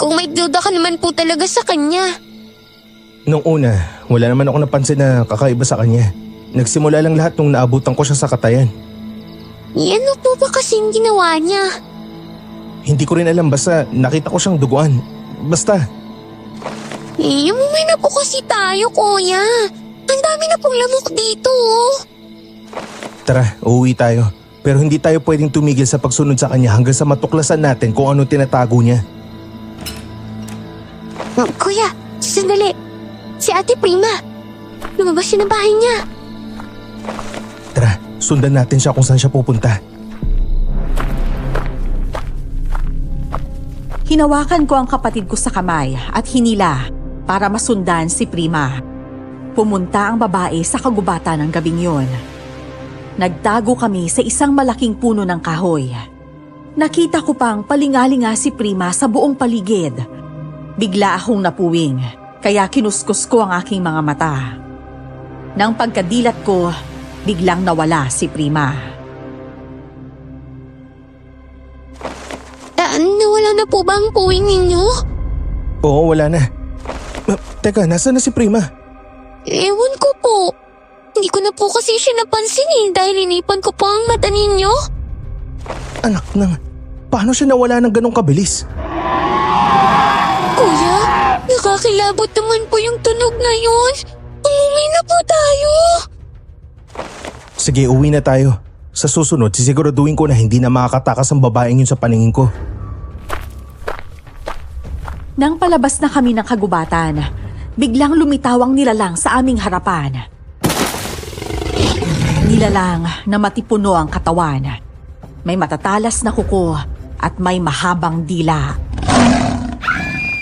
Kung may duda ka naman po talaga sa kanya. Nung una, wala naman ako napansin na kakaiba sa kanya. Nagsimula lang lahat nung naabutan ko siya sa katayan. Ano po ba kasing ginawa niya? Hindi ko rin alam, basta nakita ko siyang duguan. Basta. Umuwi na po kasi tayo, kuya. Ang dami na pong lamok dito, oh. Tara, uuwi tayo. Pero hindi tayo pwedeng tumigil sa pagsunod sa kanya hanggang sa matuklasan natin kung ano tinatago niya. Kuya, sandali. Si Ate Prima. Lumabas siya ng bahay niya. Tara, sundan natin siya kung saan siya pupunta. Hinawakan ko ang kapatid ko sa kamay at hinila para masundan si Prima. Pumunta ang babae sa kagubatan ng gabing yon. Nagtago kami sa isang malaking puno ng kahoy. Nakita ko pang palingalinga si Prima sa buong paligid. Bigla akong napuwing, kaya kinuskus ko ang aking mga mata. Nang pagkadilat ko, biglang nawala si Prima. Nawala na po ba ang puwing ninyo? Oo, wala na. Teka, nasaan na si Prima? Ewan ko po. Hindi ko na po kasi siya napansin dahil inipan ko po ang mata ninyo. Anak nang, paano siya nawala ng ganong kabilis? Kuya, nakakilabot naman po yung tunog na yun. Umuwi na po tayo. Sige, uwi na tayo. Sa susunod, sisiguraduhin ko na hindi na makakatakas ang babaeng yun sa paningin ko. Nang palabas na kami ng kagubatan, biglang lumitawang nilalang sa aming harapan. Nilalang na matipuno ang katawan. May matatalas na kuko at may mahabang dila.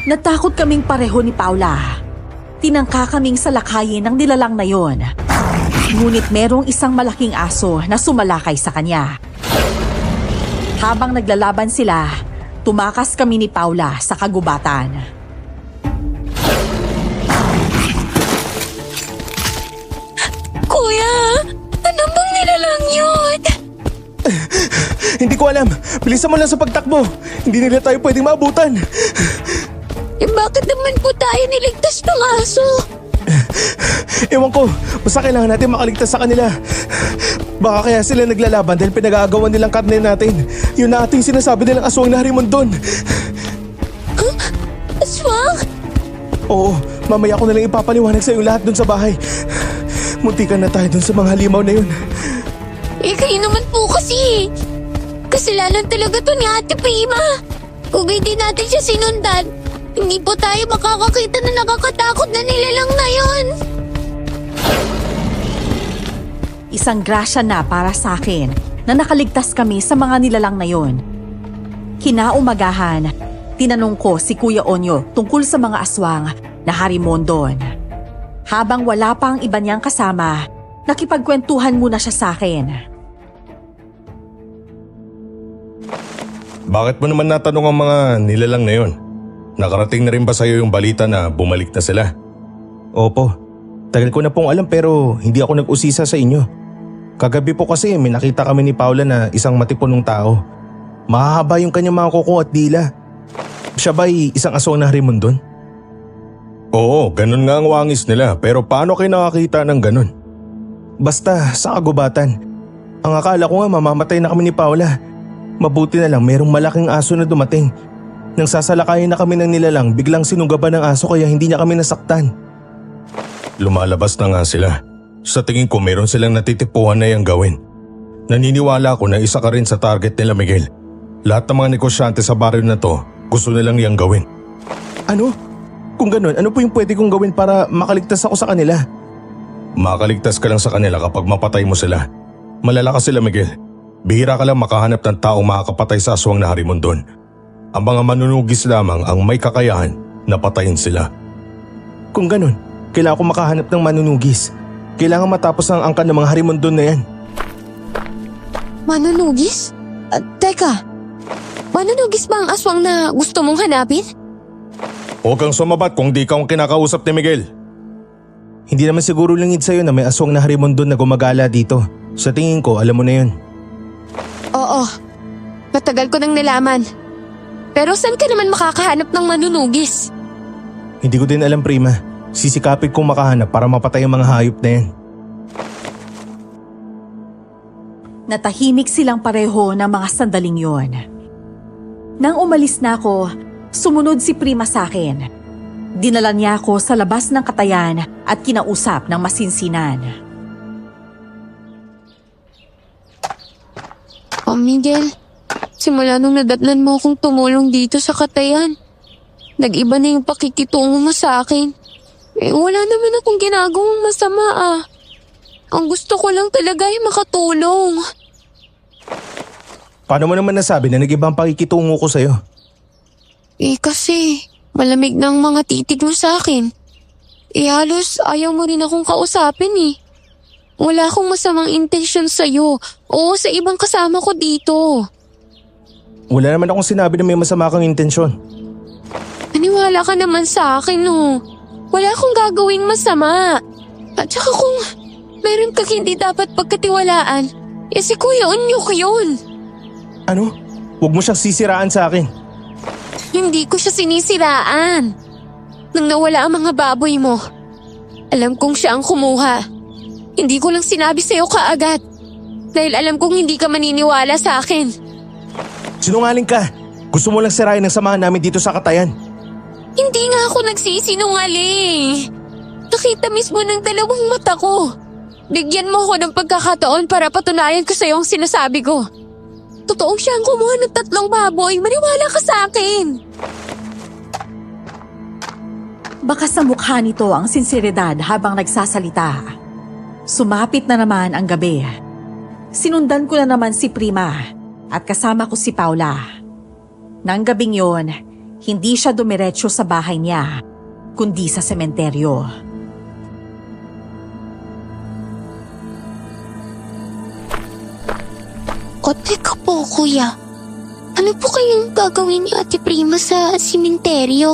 Natakot kaming pareho ni Paula. Tinangka kaming salakayin ng nilalang na yon. Ngunit merong isang malaking aso na sumalakay sa kanya. Habang naglalaban sila, tumakas kami ni Paula sa kagubatan. Kuya, ano bang nilalang yun? Hindi ko alam. Bilisan mo lang sa pagtakbo. Hindi nila tayo pwedeng maabutan. Bakit naman po tayo niligtas ng aso? Ewan ko. Basta kailangan natin makaligtas sa kanila. Baka kaya sila naglalaban dahil pinag-aagawan nilang karne natin. Yun na ating sinasabi nilang aswang na harimondon. Aswang? Oo, mamaya ko na lang ipapaliwanag sa iyo lahat dun sa bahay. Muntikan na tayo dun sa mga halimaw na yun. Kayo naman po kasi. Kasalanan talaga to ni Ate Prima. Kung hindi natin siya sinundan, hindi po tayo makakakita na nakakatakot na nilalang na yun. Isang grasya na para sa akin na nakaligtas kami sa mga nilalang na yon. Kinaumagahan, tinanong ko si Kuya Onyo tungkol sa mga aswang na harimondon. Habang wala pa ang iba niyang kasama, nakipagkwentuhan muna siya sa akin. Bakit mo naman natanong ang mga nilalang na yun? Nakarating na rin ba sa'yo yung balita na bumalik na sila? Opo. Tagal ko na pong alam pero hindi ako nag-usisa sa inyo. Kagabi po kasi may nakita kami ni Paula na isang matipunong tao. Mahahaba yung kanyang mga kuko at dila. Siya ba'y isang aswang na harimondon? Oo, ganun nga ang wangis nila pero paano kayo nakakita ng ganun? Basta sa kagubatan. Ang akala ko nga mamamatay na kami ni Paula. Mabuti na lang merong malaking aso na dumating. Nang sasalakayin na kami ng nilalang, biglang sinugaban ng aso kaya hindi niya kami nasaktan. Lumalabas na nga sila. Sa tingin ko meron silang natitipuhan na yang gawin. Naniniwala ako na isa ka rin sa target nila, Miguel. Lahat ng mga negosyante sa baryo na to, gusto nilang yang gawin. Ano? Kung ganun, ano po yung pwede kong gawin para makaligtas ako sa kanila? Makaligtas ka lang sa kanila kapag mapatay mo sila. Malalakas sila, Miguel. Bihira ka lang makahanap ng taong makakapatay sa aswang na harimondon. Ang mga manunugis lamang ang may kakayahan na patayin sila. Kung ganun, kailangan ko makahanap ng manunugis. Kailangan matapos ang angkan ng mga harimondon na yan. Manunugis? Teka, manunugis ba ang aswang na gusto mong hanapin? Huwag kang sumabat kung di ka ang kinakausap ni Miguel. Hindi naman siguro lingid sa'yo na may aswang na harimondon na gumagala dito. Sa tingin ko, alam mo na yun. Oo, matagal ko nang nalaman. Pero saan ka naman makakahanap ng manunugis? Hindi ko din alam, Prima. Sisikapin kong makahanap para mapatay ang mga hayop na yan. Natahimik silang pareho ng mga sandaling yon. Nang umalis na ako, sumunod si Prima sa akin. Dinala niya ako sa labas ng katayan at kinausap ng masinsinan. Oh, Miguel, simula nung nadatnan mo akong tumulong dito sa katayan, nag-iba na yung pakikitungo mo sa akin. Wala naman akong ginagawang masama ah. Ang gusto ko lang talaga ay makatulong. Paano mo naman nasabi na nag-iba ang pakikitungo ko sa'yo? Kasi malamig na ang mga titig mo sa akin. Halos ayaw mo rin akong kausapin eh. Wala akong masamang intensyon sa'yo o sa ibang kasama ko dito. Wala naman akong sinabi na may masama kang intensyon. Maniwala ka naman sa akin oh. Wala akong gagawing masama. At saka kung meron kang hindi dapat pagkatiwalaan, si Kuya Onyok yun. Ano? Huwag mo siyang sisiraan sa akin. Hindi ko siya sinisiraan. Nang nawala ang mga baboy mo, alam kong siya ang kumuha. Hindi ko lang sinabi sa'yo kaagad. Dahil alam kong hindi ka maniniwala sa akin. Sinungaling ka. Gusto mo lang sirain ang samahan namin dito sa katayan. Hindi nga ako nagsisinungaling. Nakita mismo ng dalawang mata ko. Bigyan mo ako ng pagkakataon para patunayan ko sa'yo ang sinasabi ko. Totoong siya ang kumuha ng 3 baboy. Maniwala ka sa akin. Baka sa mukha nito ang sinseridad habang nagsasalita. Sumapit na naman ang gabi. Sinundan ko na naman si Prima at kasama ko si Paula. Nang gabing yon, hindi siya dumiretso sa bahay niya, kundi sa sementeryo. O teka po, kuya. Ano po kayang gagawin ni Ate Prima sa simenteryo?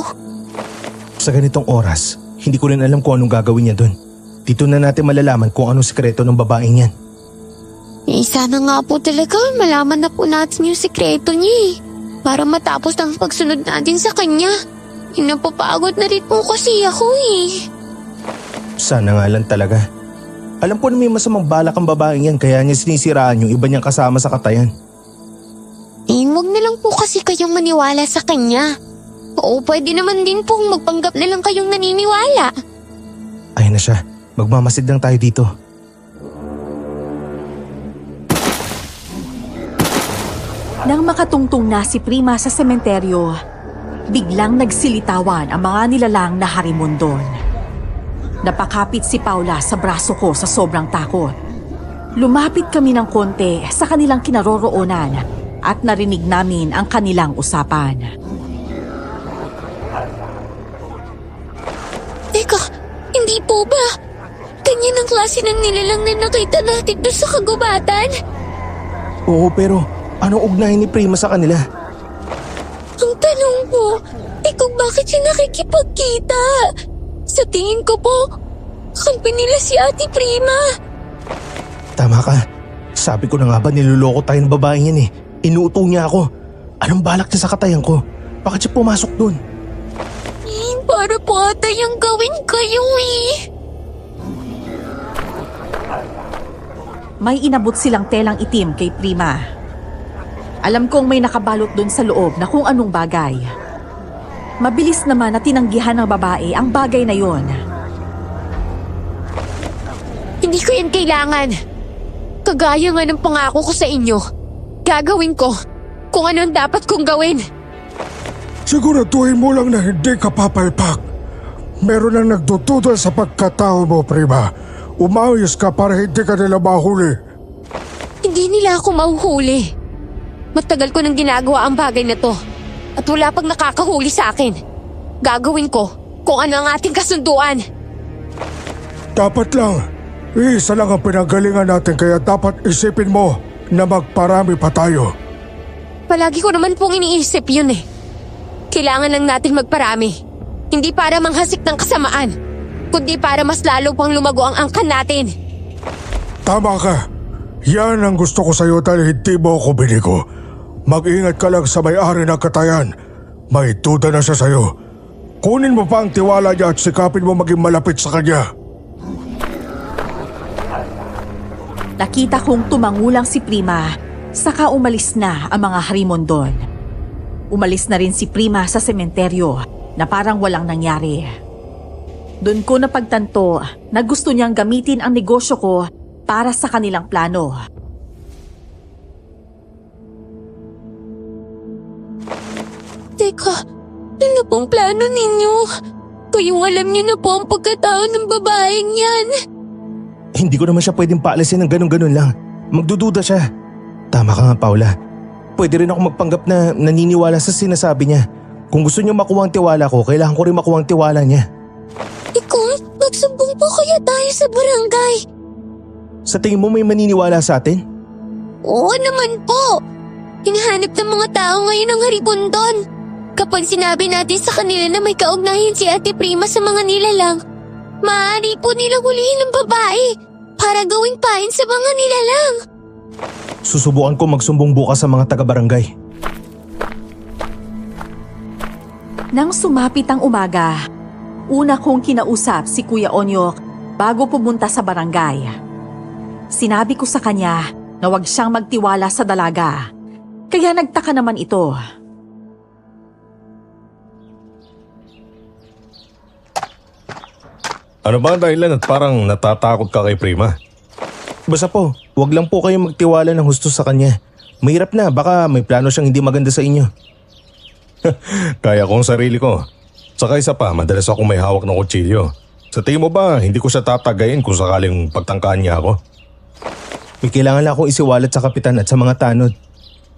Sa ganitong oras, hindi ko rin alam kung anong gagawin niya doon. Dito na natin malalaman kung anong sikreto ng babaeng yan. Sana nga po talaga malaman na po natin yung sikreto niya eh. Para matapos ang pagsunod natin sa kanya. Napapagod na rin po kasi ako eh. Sana nga lang talaga. Alam ko na may masamang balak ang babaeng yan kaya niya sinisiraan yung iba niyang kasama sa katayan. Huwag na lang po kasi kayong maniwala sa kanya. Oo, pwede naman din pong magpanggap na lang kayong naniniwala. Ayun na siya. Magmamasid lang tayo dito. Nang makatungtong na si Prima sa sementeryo, biglang nagsilitawan ang mga nilalang na harimondon. Napakapit si Paula sa braso ko sa sobrang takot. Lumapit kami ng konti sa kanilang kinaroroonan at narinig namin ang kanilang usapan. Teka, hindi po ba? Ganyan ang klase ng nilalang na nakita natin doon sa kagubatan? Oo, pero anong ugnayan ni Prima sa kanila? Ang tanong ko, kung bakit siya nakikipagkita? Sa tingin ko po, kampi nila si Ate Prima. Tama ka. Sabi ko na nga ba niloloko tayo ng babaeng yan eh. Inuuto niya ako. Anong balak niya sa katayan ko? Bakit siya pumasok dun? Para po ata yung gawin kayo eh. May inabot silang telang itim kay Prima. Alam kong may nakabalot dun sa loob na kung anong bagay. Mabilis naman na tinanggihan ng babae ang bagay na yon. Hindi ko yan kailangan. Kagaya nga ng pangako ko sa inyo. Gagawin ko kung ano ang dapat kong gawin. Siguraduhin mo lang na hindi ka papalpak. Meron ang nagdududal sa pagkatao mo, Prima. Umayos ka para hindi ka nila mahuli. Hindi nila ako mahuhuli. Matagal ko nang ginagawa ang bagay na to. At wala pang nakakahuli sa akin. Gagawin ko kung ano ang ating kasunduan. Dapat lang. Isa lang ang pinanggalingan natin kaya dapat isipin mo na magparami pa tayo. Palagi ko naman pong iniisip yun eh. Kailangan lang natin magparami. Hindi para manghasik ng kasamaan, kundi para mas lalo pang lumago ang angkan natin. Tama ka. Yan ang gusto ko sa'yo dahil hindi mo ako binigo. Mag-ingat ka lang sa may-ari ng katayan. May duda na siya sa'yo. Kunin mo pa ang tiwala niya at sikapin mo maging malapit sa kanya. Nakita kong tumangulang si Prima, saka umalis na ang mga harimondon. Umalis na rin si Prima sa sementeryo na parang walang nangyari. Doon ko napagtanto na gusto niyang gamitin ang negosyo ko para sa kanilang plano. Teka, ano pong plano ninyo? Kayong alam niyo na po ang pagkatao ng babaeng yan. Hindi ko naman siya pwedeng paalisin ng ganun-ganun lang. Magdududa siya. Tama ka nga, Paula. Pwede rin ako magpanggap na naniniwala sa sinasabi niya. Kung gusto niyo makuha ang tiwala ko, kailangan ko rin makuha ang tiwala niya. Kung magsumbong po kaya tayo sa barangay? Sa tingin mo may maniniwala sa atin? Oo naman po. Hinahanap ng mga tao ngayon ang haribundon. Kapag sinabi natin sa kanila na may kaugnayan si Ate Prima sa mga nilalang, maaari po nilang hulihin ng babae para gawing pain sa mga nilalang. Susubukan ko magsumbong bukas sa mga taga-barangay. Nang sumapit ang umaga, una kong kinausap si Kuya Onyok bago pumunta sa barangay. Sinabi ko sa kanya na huwag siyang magtiwala sa dalaga, kaya nagtaka naman ito. Ano ba ang dahilan at parang natatakot ka kay Prima? Basta po, huwag lang po kayong magtiwala ng husto sa kanya. Mahirap na, baka may plano siyang hindi maganda sa inyo. Kaya ko ang sarili ko. Saka isa pa, madalas akong may hawak ng kutsilyo. Sa tingin mo ba, hindi ko siya tatagayin kung sakaling pagtangkaan niya ako? May kailangan lang akong isiwalat sa kapitan at sa mga tanod.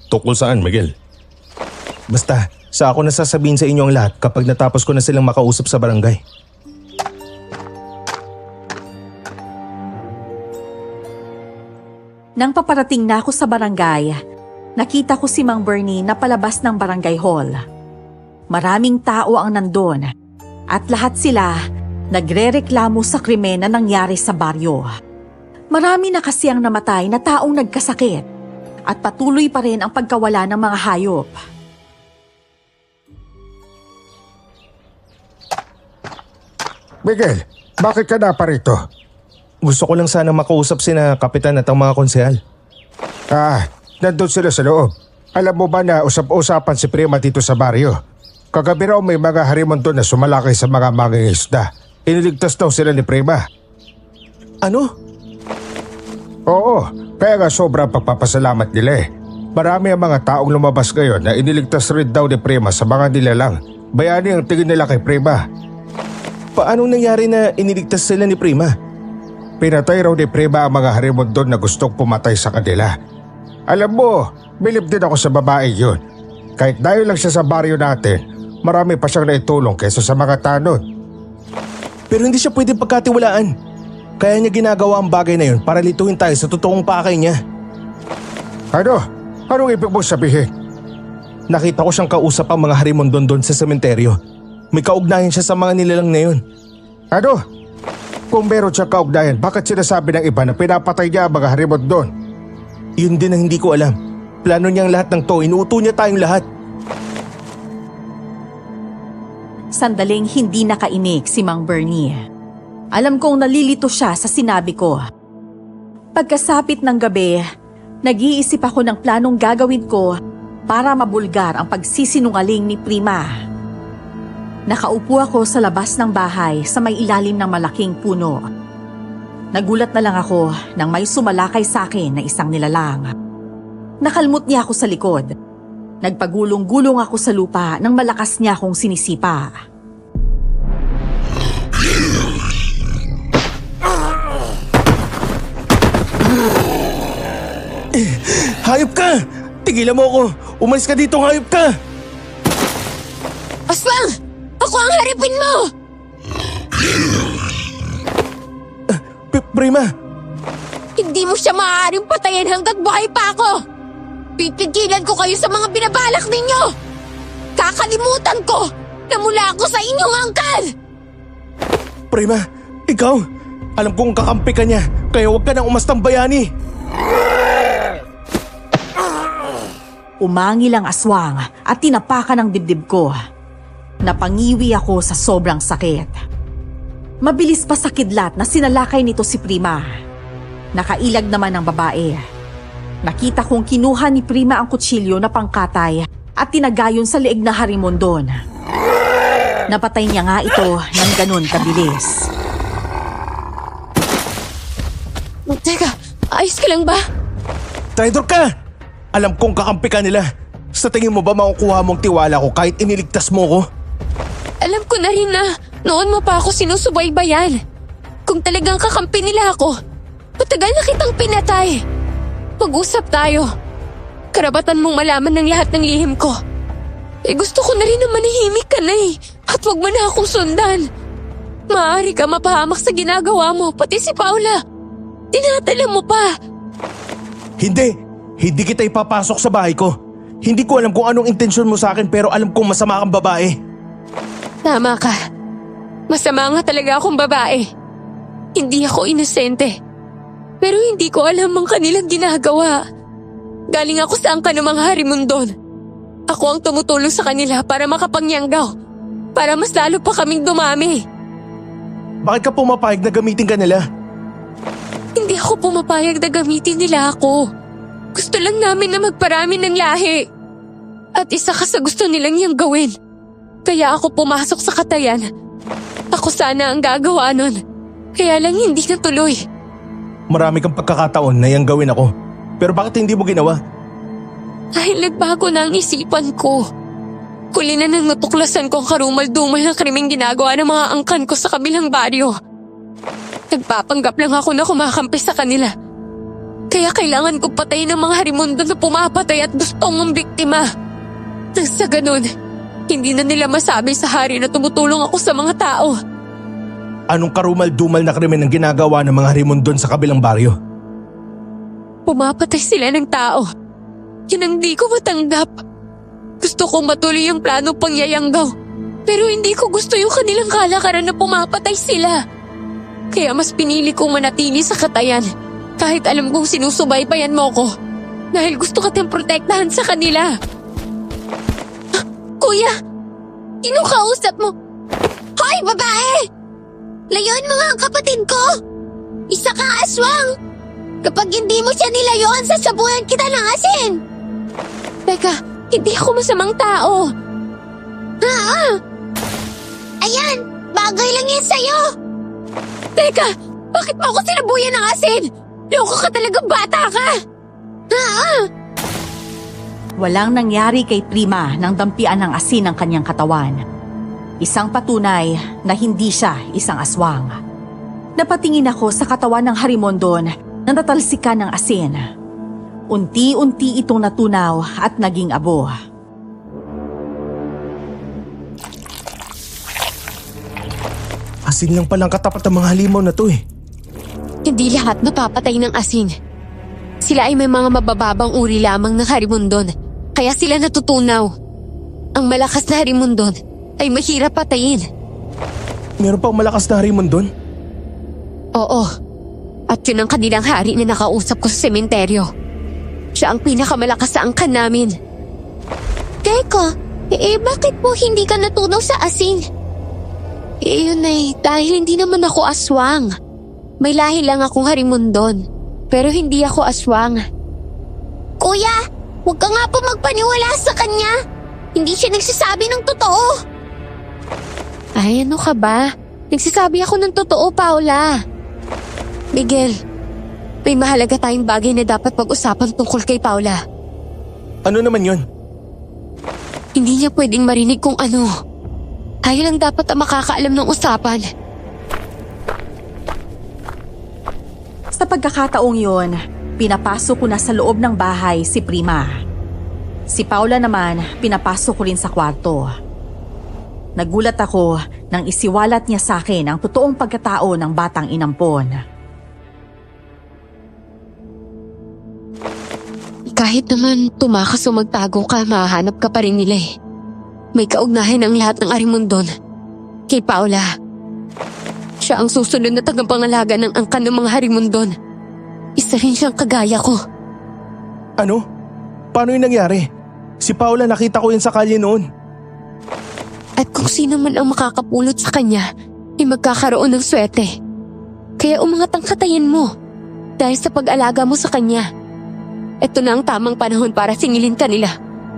Tukol saan, Miguel? Basta, sa ako nasasabihin sa inyo ang lahat kapag natapos ko na silang makausap sa barangay. Nang paparating na ako sa barangay, nakita ko si Mang Bernie na palabas ng barangay hall. Maraming tao ang nandun at lahat sila nagrereklamo sa krimen na nangyari sa baryo. Marami na kasi ang namatay na taong nagkasakit at patuloy pa rin ang pagkawala ng mga hayop. Miguel, bakit ka na pa rito? Gusto ko lang sana makausap sina kapitan at ang mga konsehal. Nandun sila sa loob. Alam mo ba na usap-usapan si Prima dito sa baryo? Kagabi raw may mga harimon doon na sumalakay sa mga mangingisda. Iniligtas daw sila ni Prima. Ano? Oo, kaya nga sobrang pagpapasalamat nila eh. Marami ang mga taong lumabas ngayon na iniligtas rin daw ni Prima sa mga nilalang. Bayani ang tingin nila kay Prima. Paanong nangyari na iniligtas sila ni Prima? Pinatay raw ni Prima ang mga harimon doon na gustong pumatay sa kanila. Alam mo, bilib din ako sa babae yun. Kahit dahil lang siya sa baryo natin, marami pa siyang naitulong kaysa sa mga tanod. Pero hindi siya pwede pagkatiwalaan. Kaya niya ginagawa ang bagay na yun para lituin tayo sa totoong pakay niya. Ano? Anong ibig mong sabihin? Nakita ko siyang kausap ang mga harimon doon sa sementeryo. May kaugnayan siya sa mga nilalang na yun. Ano? Kung meron siyang kaugnayan, bakit sinasabi ng iba na pinapatay niya ang mga harimon doon? Yun din ang hindi ko alam. Plano niyang lahat ng to, inuuto niya tayong lahat. Sandaling hindi nakainig si Mang Bernie. Alam kong nalilito siya sa sinabi ko. Pagkasapit ng gabi, nag-iisip ako ng planong gagawin ko para mabulgar ang pagsisinungaling ni Prima. Nakaupo ako sa labas ng bahay sa may ilalim ng malaking puno. Nagulat na lang ako nang may sumalakay sa akin na isang nilalang. Nakalmot niya ako sa likod. Nagpagulong-gulong ako sa lupa nang malakas niya akong sinisipa. Hayop ka! Tigilan mo ako! Umalis ka dito, hayop ka! Aswang! Ako ang harapin mo! Prima! Hindi mo siya maaaring patayin hanggat buhay pa ako! Pipigilan ko kayo sa mga binabalak ninyo! Kakalimutan ko na mula ako sa inyong angkan! Prima, ikaw! Alam kong kakampi ka niya, kaya huwag ka nang umastang bayani! Umangil ang aswang at tinapakan ang dibdib ko. Napangiwi ako sa sobrang sakit. Mabilis pa sa kidlat na sinalakay nito si Prima. Nakailag naman ang babae. Nakita kong kinuha ni Prima ang kutsilyo na pangkatay at tinagayon sa leeg na harimon doon. Napatay niya nga ito ng ganun kabilis. Teka, ayos ka lang ba? Traitor ka! Alam kong kakampi ka nila. Sa tingin mo ba makukuha mong tiwala ko kahit iniligtas mo ko? Alam ko na rin na noon mo pa ako sinusubaybayan. Kung talagang kakampi nila ako, matagal na kitang pinatay. Pag-usap tayo. Karapatan mong malaman ng lahat ng lihim ko. Gusto ko na rin na manahimik ka na at wag mo na akong sundan. Maaari ka mapahamak sa ginagawa mo, pati si Paula. Tinatala mo pa. Hindi kita ipapasok sa bahay ko. Hindi ko alam kung anong intensyon mo sa akin pero alam kong masama kang babae. Tama ka. Masama nga talaga akong babae. Hindi ako inosente. Pero hindi ko alam ang kanilang ginagawa. Galing ako sa angkan ng mga harimundon. Ako ang tumutulong sa kanila para makapangyanggaw. Para mas lalo pa kaming dumami. Bakit ka pumapayag na gamitin ka nila? Hindi ako pumapayag na gamitin nila ako. Gusto lang namin na magparami ng lahi. At isa ka sa gusto nilang niyang gawin. Kaya ako pumasok sa katayan. Ako sana ang gagawa nun. Kaya lang hindi natuloy. Marami kang pagkakataon na yang gawin ako. Pero bakit hindi mo ginawa? Dahil nagbago na ang isipan ko. Huli na nang natuklasan ko ang karumal-dumal na krimeng ginagawa ng mga angkan ko sa kabilang baryo. Nagpapanggap lang ako na kumakampi sa kanila. Kaya kailangan ko patayin ang mga harimundo na pumapatay at gustong ang biktima. Nang sa ganun, hindi na nila masabi sa hari na tumutulong ako sa mga tao. Anong karumal-dumal na krimen ang ginagawa ng mga harimon doon sa kabilang baryo? Pumapatay sila ng tao. Yun ang di ko matanggap. Gusto ko matuloy ang plano pangyayanggaw. Pero hindi ko gusto yung kanilang kalakaran na pumapatay sila. Kaya mas pinili kong manatili sa katayan. Kahit alam kong sinusubaybayan mo ko. Dahil gusto kitang protektahan sa kanila. Kuya! Sino kausap mo? Hoy, babae! Layuan mo nga ang kapatid ko! Isa kang aswang! Kapag hindi mo siya nilayuan, sasabuhan kita ng asin! Teka, hindi ako masamang tao. Ayan, bagay lang yan sa'yo! Teka, bakit mo ako sinabuyan ng asin? Loko ka talagang bata ka! Walang nangyari kay Prima nang dampian ng asin ang kanyang katawan. Isang patunay na hindi siya isang aswang. Napatingin ako sa katawan ng Harimondon na natalsikan ng asin. Unti-unti itong natunaw at naging abo. Asin lang palang katapat ng mga halimaw na to eh. Hindi lahat mapapatay ng asin. Sila ay may mga mabababang uri lamang ng Harimondon, kaya sila natutunaw. Ang malakas na Harimondon ay mahirap patayin. Meron pang malakas na Harimondon? Oo. At yun ang kanilang hari na nakausap ko sa sementeryo. Siya ang pinakamalakas sa angkan namin. Teka, bakit po hindi ka natunaw sa asin? Yun ay dahil hindi naman ako aswang. May lahi lang akong Harimondon, pero hindi ako aswang. Kuya, huwag ka nga po magpaniwala sa kanya. Hindi siya nagsasabi ng totoo. Ay, ano ka ba? Nagsasabi ako ng totoo, Paula. Miguel, may mahalaga tayong bagay na dapat pag-usapan tungkol kay Paula. Ano naman yon? Hindi niya pwedeng marinig kung ano. Tayo lang dapat ang makakaalam ng usapan. Sa pagkakataong yon, pinapasok ko na sa loob ng bahay si Prima. Si Paula naman, pinapasok ko rin sa kwarto. Nagulat ako nang isiwalat niya sa akin ang totoong pagkatao ng batang inampon. Kahit naman tumakas o magtago ka, mahanap ka pa rin nila eh. May kaugnayan ang lahat ng Harimondon kay Paula. Siya ang susunod na tagapangalaga ng angkan ng mga Harimondon. Isa rin siyang kagaya ko. Ano? Paano yung nangyari? Si Paula, nakita ko yun sa kalye noon. At kung sino man ang makakapulot sa kanya, ay magkakaroon ng swerte. Kaya umangat ang katayan mo dahil sa pag-alaga mo sa kanya. Ito na ang tamang panahon para singilin ka nila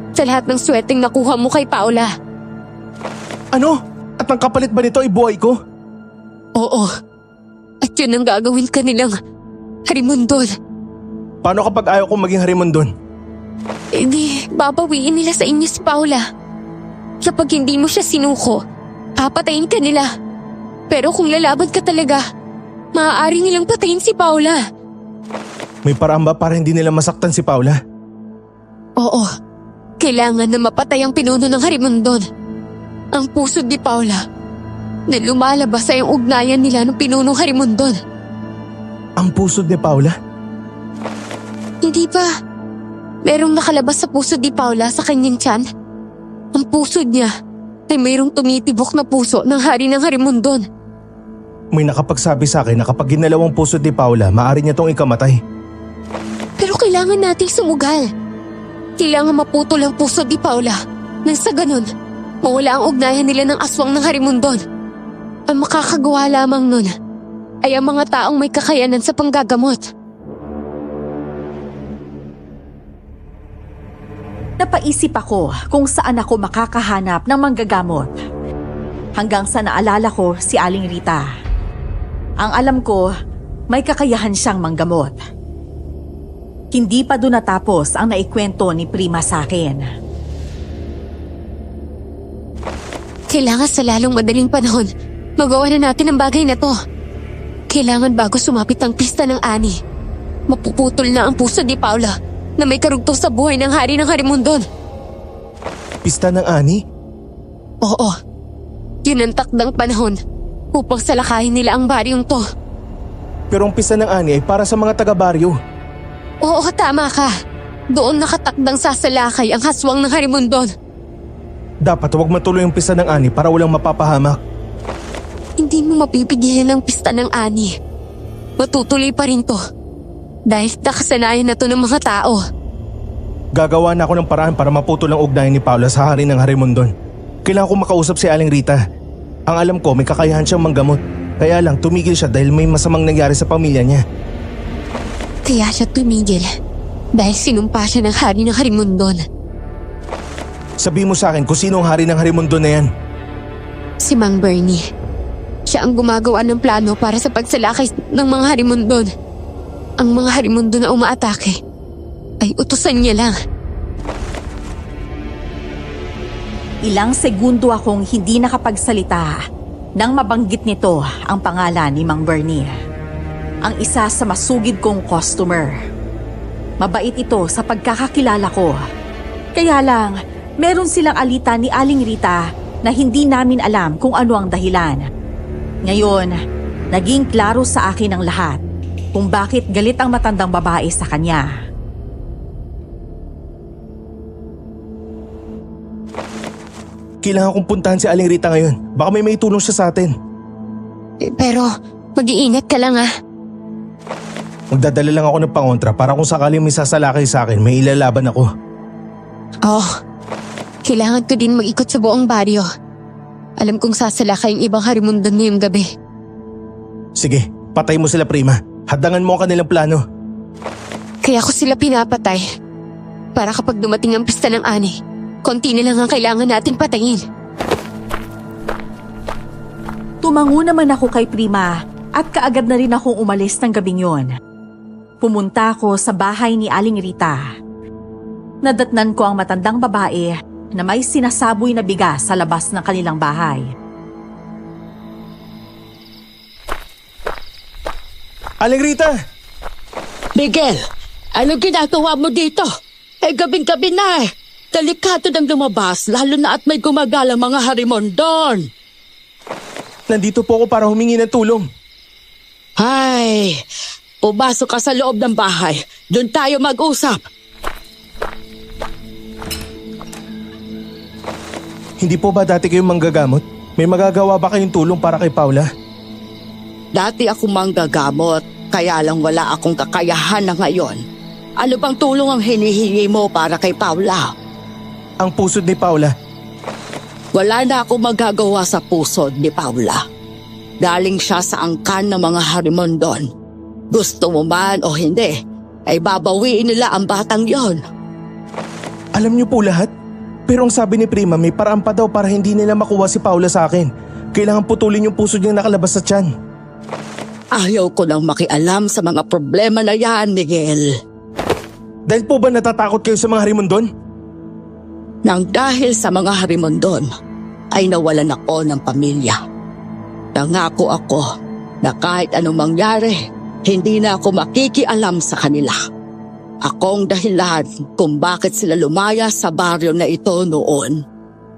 sa lahat ng swerteng nakuha mo kay Paula. Ano? At ang kapalit ba nito ay buhay ko? Oo. At yun ang gagawin ka nilang Harimondon. Paano kapag ayaw kong maging Harimondon? Hindi, babawiin nila sa inyo si Paula. Kapag hindi mo siya sinuko, papatayin ka nila. Pero kung lalaban ka talaga, maaari nilang patayin si Paula. May paraan ba para hindi nila masaktan si Paula? Oo. Kailangan na mapatay ang pinuno ng Harimondon. Ang puso ni Paula na lumalabas ay ang ugnayan nila ng pinunong Harimondon. Ang puso ni Paula? Hindi ba? Merong nakalabas sa puso ni Paula sa kanyang tiyan? Ang puso niya ay mayroong tumitibok na puso ng hari ng Harimondon. May nakapagsabi sa akin na kapag ginalaw ang puso ni Paula, maaari niya tong ikamatay. Pero kailangan nating sumugal. Kailangan maputol ang puso ni Paula. Nang sa ganun, mawala ang ugnayan nila ng aswang ng Harimondon. Ang makakagawa lamang nun ay ang mga taong may kakayanan sa panggagamot. Napaisip ako kung saan ako makakahanap ng manggagamot. Hanggang sa naalala ko si Aling Rita. Ang alam ko, may kakayahan siyang manggamot. Hindi pa doon natapos ang naikwento ni Prima sa akin. Kailangan sa lalong madaling panahon, magawa na natin ang bagay na to. Kailangan bago sumapit ang pista ng ani. Mapuputol na ang puso ni Paula na may karugtong sa buhay ng hari ng Harimondon. Pista ng ani? Oo. Yun ang takdang panahon upang salakayin nila ang baryong to. Pero ang pista ng ani ay para sa mga taga-baryo. Oo, tama ka. Doon nakatakdang sasalakay ang haswang ng Harimondon. Dapat huwag matuloy ang pista ng ani para walang mapapahamak. Hindi mo mapipigilan ang pista ng ani. Matutuloy pa rin to. Dahil nakasanayan na to ng mga tao. Gagawa na ako ng paraan para maputol ang ugnayan ni Paula sa hari ng Harimondon. Kailangan ko makausap si Aling Rita. Ang alam ko may kakayahan siyang manggamot. Kaya lang tumigil siya dahil may masamang nangyari sa pamilya niya. Kaya siya tumigil. Dahil sinumpa siya ng hari ng Harimondon. Sabihin mo sa akin kung sino ang hari ng Harimondon na yan. Si Mang Bernie. Siya ang gumagawa ng plano para sa pagsalakay ng mga Harimondon. Ang mga Harimondon na umaatake ay utusan niya lang. Ilang segundo akong hindi nakapagsalita nang mabanggit nito ang pangalan ni Mang Bernie. Ang isa sa masugid kong customer. Mabait ito sa pagkakakilala ko. Kaya lang, meron silang alitan ni Aling Rita na hindi namin alam kung ano ang dahilan. Ngayon, naging klaro sa akin ang lahat kung bakit galit ang matandang babae sa kanya. Kailangan kong puntahan si Aling Rita ngayon. Baka may maitulong siya sa atin. Pero mag-iingat ka lang ah. Magdadala lang ako ng pangontra para kung sakaling may sasalakay sa akin, may ilalaban ako. Oh, kailangan ko din mag-ikot sa buong baryo. Alam kong sasalakay ang ibang Harimondon ngayong gabi. Sige, patay mo sila, Prima. Hadangan mo ang kanilang plano. Kaya ko sila pinapatay. Para kapag dumating ang pista ng ani, konti na lang ang kailangan natin patayin. Tumango naman ako kay Prima at kaagad na rin akong umalis ng gabing yon. Pumunta ako sa bahay ni Aling Rita. Nadatnan ko ang matandang babae na may sinasaboy na bigas sa labas ng kanilang bahay. Aling Rita! Miguel, ano ginagawa mo dito? Gabing-gabi na eh. Delikado nang lumabas, lalo na at may gumagalang mga Harimondon. Nandito po ako para humingi ng tulong. Ay, pumasok ka sa loob ng bahay. Doon tayo mag-usap. Hindi po ba dati kayong manggagamot? May magagawa ba kayong tulong para kay Paula? Dati ako manggagamot, kaya lang wala akong kakayahan na ngayon. Ano bang tulong ang hinihingi mo para kay Paula? Ang pusod ni Paula. Wala na akong magagawa sa pusod ni Paula. Galing siya sa angkan ng mga Harimondon. Gusto mo man o hindi, ay babawiin nila ang batang yon. Alam niyo po lahat? Pero ang sabi ni Prima, may paraan pa daw para hindi nila makuha si Paula sa akin. Kailangan putulin yung puso niyang nakalabas sa tiyan. Ayaw ko nang makialam sa mga problema na yan, Miguel. Dahil po ba natatakot kayo sa mga Harimondon? Nang dahil sa mga Harimondon, ay nawalan ako ng pamilya. Nangako ako na kahit anong mangyari, hindi na ako makikialam sa kanila. Akong dahilan kung bakit sila lumaya sa baryo na ito noon.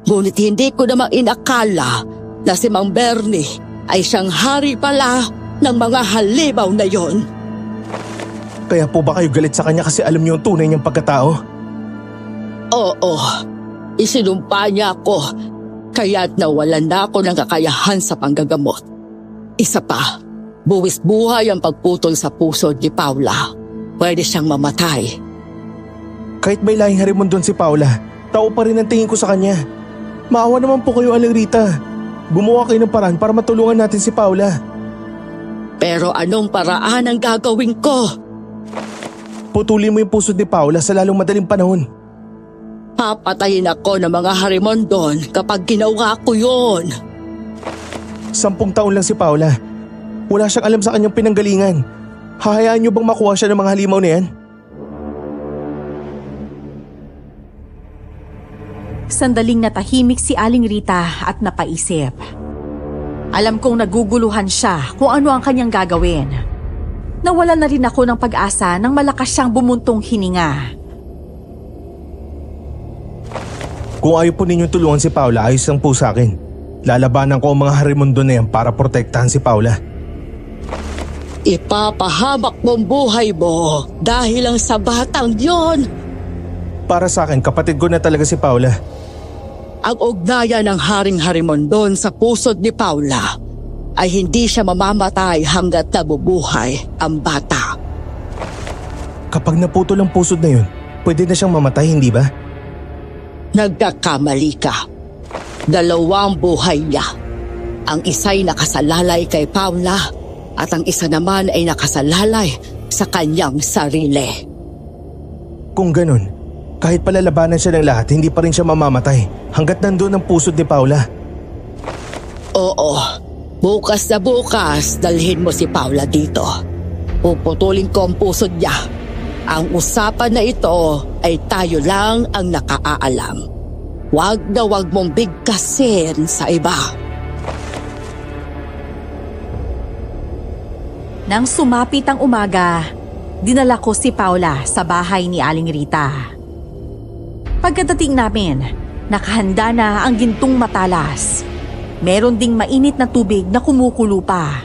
Ngunit hindi ko namang inakala na si Mang Bernie ay siyang hari pala ng mga halimaw na yon. Kaya po ba kayo galit sa kanya kasi alam niyo ang tunay niyang pagkatao? Oo, isinumpa niya ako, kaya't nawalan na ako ng kakayahan sa panggagamot. Isa pa, buwis buhay ang pagputol sa puso ni Paula. Pwede siyang mamatay. Kahit may lahing Harimondon si Paula, tao pa rin ang tingin ko sa kanya. Maawa naman po kayo, Aling Rita. Gumawa kayo ng paraan para matulungan natin si Paula. Pero anong paraan ang gagawin ko? Putulin mo yung puso ni Paula sa lalong madaling panahon. Papatayin ako ng mga Harimondon kapag ginawa ko yun. 10 taon lang si Paula. Wala siyang alam sa kanyang pinanggalingan. Hahayaan niyo bang makuha siya ng mga halimaw na yan? Sandaling natahimik si Aling Rita at napaisip. Alam kong naguguluhan siya kung ano ang kanyang gagawin. Nawala na rin ako ng pag-asa nang malakas siyang bumuntong hininga. Kung ayaw po ninyong tulungan si Paula, ayos lang po sa akin. Lalabanan ko ang mga Harimondon na yan para protektahan si Paula. Ipapahabak mo ang buhay mo dahil lang sa batang yon. Para sa akin, kapatid ko na talaga si Paula. Ang ugnayan ng Haring Harimondon sa pusod ni Paula ay hindi siya mamamatay hanggat nabubuhay ang bata. Kapag naputol ang pusod na yun, pwede na siyang mamatay, hindi ba? Nagkakamali ka. 2 buhay niya. Ang isa'y nakasalalay kay Paula at ang isa naman ay nakasalalay sa kanyang sarili. Kung ganun, kahit palalabanan siya ng lahat, hindi pa rin siya mamamatay hanggat nandun ang pusod ni Paula. Oo, bukas na bukas dalhin mo si Paula dito. Puputulin ko ang pusod niya. Ang usapan na ito ay tayo lang ang nakaalam. Huwag na huwag mong bigkasin sa iba. Nang sumapit ang umaga, dinala ko si Paula sa bahay ni Aling Rita. Pagkadating namin, nakahanda na ang gintong matalas. Meron ding mainit na tubig na kumukulo pa.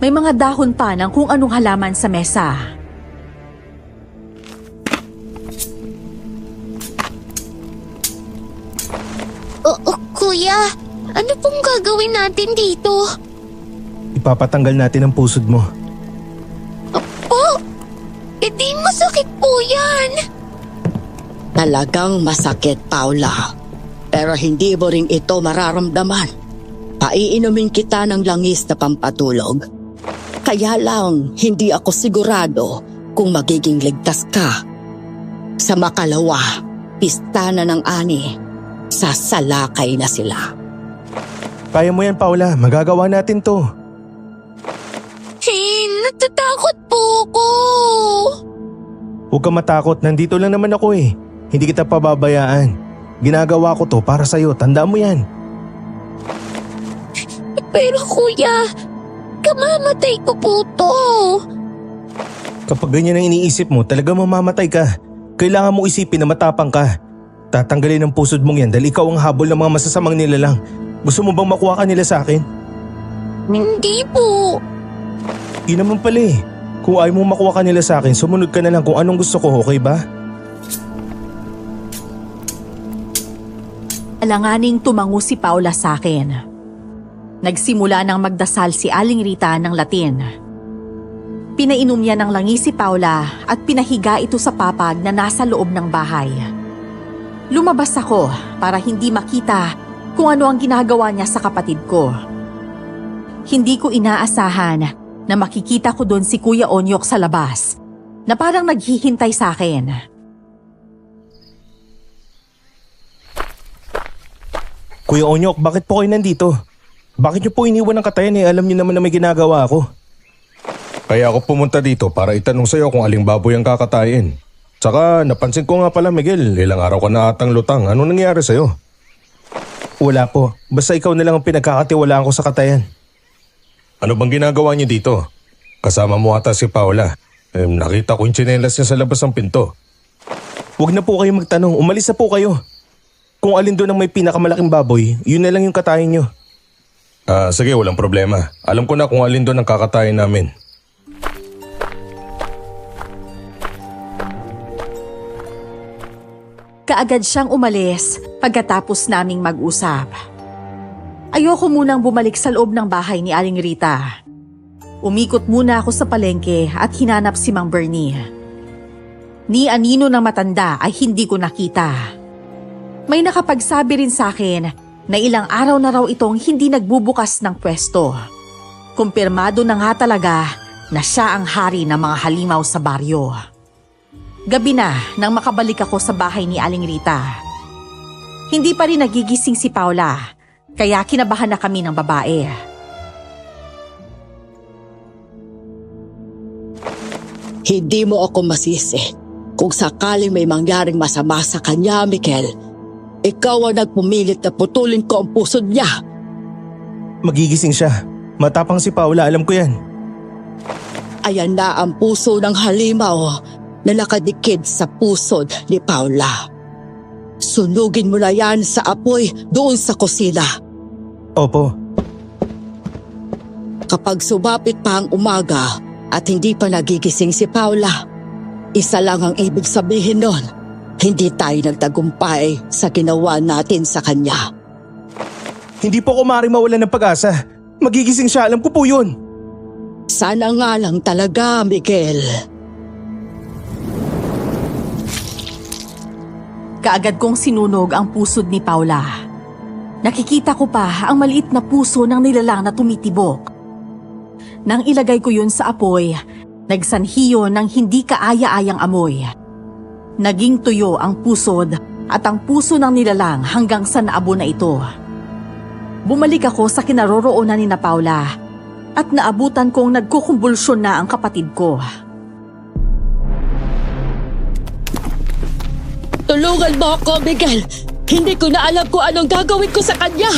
May mga dahon pa ng kung anong halaman sa mesa. Kuya, ano pong gagawin natin dito? Ipapatanggal natin ang pusod mo. Oh, edi masakit po yan. Talagang masakit, Paula. Pero hindi mo rin ito mararamdaman. Paiinumin kita ng langis na pampatulog. Kaya lang, hindi ako sigurado kung magiging ligtas ka. Sa makalawa, pista na ng ani. Sasalakay na sila. Kaya mo yan, Paula. Magagawa natin to. Natatakot po ako. Huwag kang matakot. Nandito lang naman ako eh. Hindi kita pababayaan. Ginagawa ko to para sa'yo. Tandaan mo yan. Pero kuya, kamamatay ko po to. Kapag ganyan ang iniisip mo, talaga mamamatay ka. Kailangan mo isipin na matapang ka. Tatanggalin ang pusod mong yan dahil ikaw ang habol ng mga masasamang nilalang. Gusto mo bang makuha ka nila sa akin? Hindi po. Yun naman pala eh. Kung ayaw mo makuha ka nila sa akin, sumunod ka na lang kung anong gusto ko, okay ba? Alanganing tumango si Paula sa akin. Nagsimula ng magdasal si Aling Rita ng Latin. Pinainom niya ng langis si Paula at pinahiga ito sa papag na nasa loob ng bahay. Lumabas ako para hindi makita kung ano ang ginagawa niya sa kapatid ko. Hindi ko inaasahan na makikita ko doon si Kuya Onyok sa labas na parang naghihintay sa akin. Kuya Onyok, bakit po kayo nandito? Bakit niyo po iniwan ng katayan eh? Alam niyo naman na may ginagawa ako. Kaya ako pumunta dito para itanong sa'yo kung aling baboy ang kakatayin. Tsaka napansin ko nga pala, Miguel, ilang araw ka na atang lutang. Ano nangyari sa'yo? Wala po. Basta ikaw na lang ang pinagkakatiwalaan ko sa katayan. Ano bang ginagawa niyo dito? Kasama mo ata si Paula. Nakita ko yung tsinelas niya sa labas ng pinto. Huwag na po kayo magtanong. Umalis na po kayo. Kung alin doon ang may pinakamalaking baboy, yun na lang yung katayin niyo. Sige, walang problema. Alam ko na kung alin doon ang kakatayin namin. Kaagad siyang umalis pagkatapos naming mag-usap. Ayoko munang bumalik sa loob ng bahay ni Aling Rita. Umikot muna ako sa palengke at hinanap si Mang Bernie. Ni anino ng matanda ay hindi ko nakita. May nakapagsabi rin sa akin na ilang araw na raw itong hindi nagbubukas ng pwesto. Kumpirmado na nga talaga na siya ang hari ng mga halimaw sa baryo. Gabi na nang makabalik ako sa bahay ni Aling Rita. Hindi pa rin nagigising si Paula, kaya kinabahan na kami ng babae. Hindi mo ako masisi. Kung sakaling may mangyaring masama sa kanya, Mikel, ikaw ang nagpumilit na putulin ko ang pusod niya. Magigising siya. Matapang si Paula, alam ko yan. Ayan na ang puso ng halimaw na nakadikit sa pusod ni Paula. Sunugin mo na yan sa apoy doon sa kusina. Opo. Kapag sumapit pa ang umaga at hindi pa nagigising si Paula, isa lang ang ibig sabihin nun. hindi tayo nagtagumpay sa ginawa natin sa kanya. Hindi po ako maaaring mawalan ng pag-asa. Magigising siya, alam ko po yun. Sana nga lang talaga, Miguel. Kaagad kong sinunog ang pusod ni Paula. Nakikita ko pa ang maliit na puso ng nilalang na tumitibok. Nang ilagay ko yun sa apoy, nagsanhiyo ng hindi kaaya-ayang amoy. Naging tuyo ang pusod at ang puso ng nilalang hanggang sa naabo na ito. Bumalik ako sa kinaroroonan ni na Paula at naabutan kong nagkukumbulsyon na ang kapatid ko. Tulungan mo ako, Miguel. Hindi ko na alam kung anong gagawin ko sa kanya.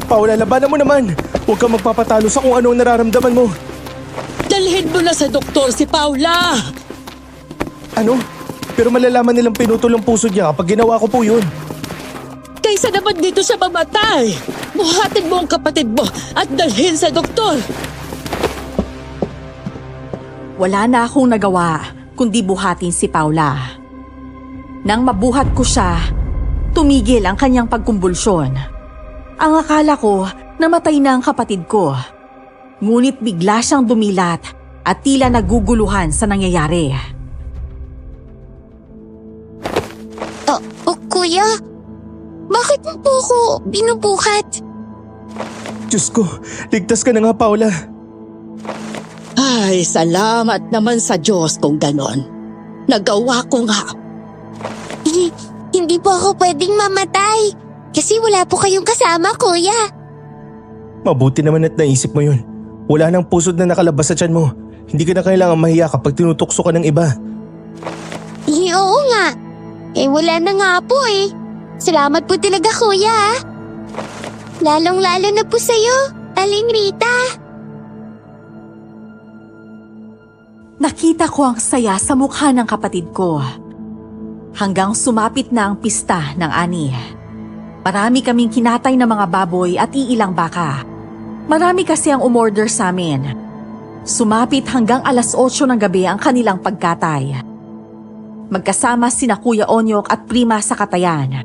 Paula, labanan mo naman. Huwag kang magpapatalo sa kung ano ang nararamdaman mo. Dalhin mo na sa doktor si Paula. Ano? Pero malalaman nilang pinutol ang puso niya kapag ginawa ko po yun. Kaysa naman dito siya mamatay. Buhatin mo ang kapatid mo at dalhin sa doktor. Wala na akong nagawa kundi buhatin si Paula. Nang mabuhat ko siya, tumigil ang kanyang pagkumbulsyon. Ang akala ko, namatay na ang kapatid ko. Ngunit bigla siyang dumilat at tila naguguluhan sa nangyayari. Kuya, bakit mo po ako binubuhat? Diyos ko, ligtas ka na nga, Paula. Ay, salamat naman sa Diyos kung ganon. Nagawa ko nga. Hindi po ako pwedeng mamatay. Kasi wala po kayong kasama, kuya. Mabuti naman at naisip mo yun. Wala nang pusod na nakalabas sa tiyan mo. Hindi ka na kailangan mahiya kapag tinutukso ka ng iba. Oo nga. Wala na nga po eh. Salamat po talaga, kuya. Lalong-lalo na po sa'yo, Aling Rita. Nakita ko ang saya sa mukha ng kapatid ko. Hanggang sumapit na ang pista ng ani. Marami kaming kinatay na mga baboy at iilang baka. Marami kasi ang umorder sa amin. Sumapit hanggang alas 8 ng gabi ang kanilang pagkatay. Magkasama sina Kuya Onyok at Prima sa katayan.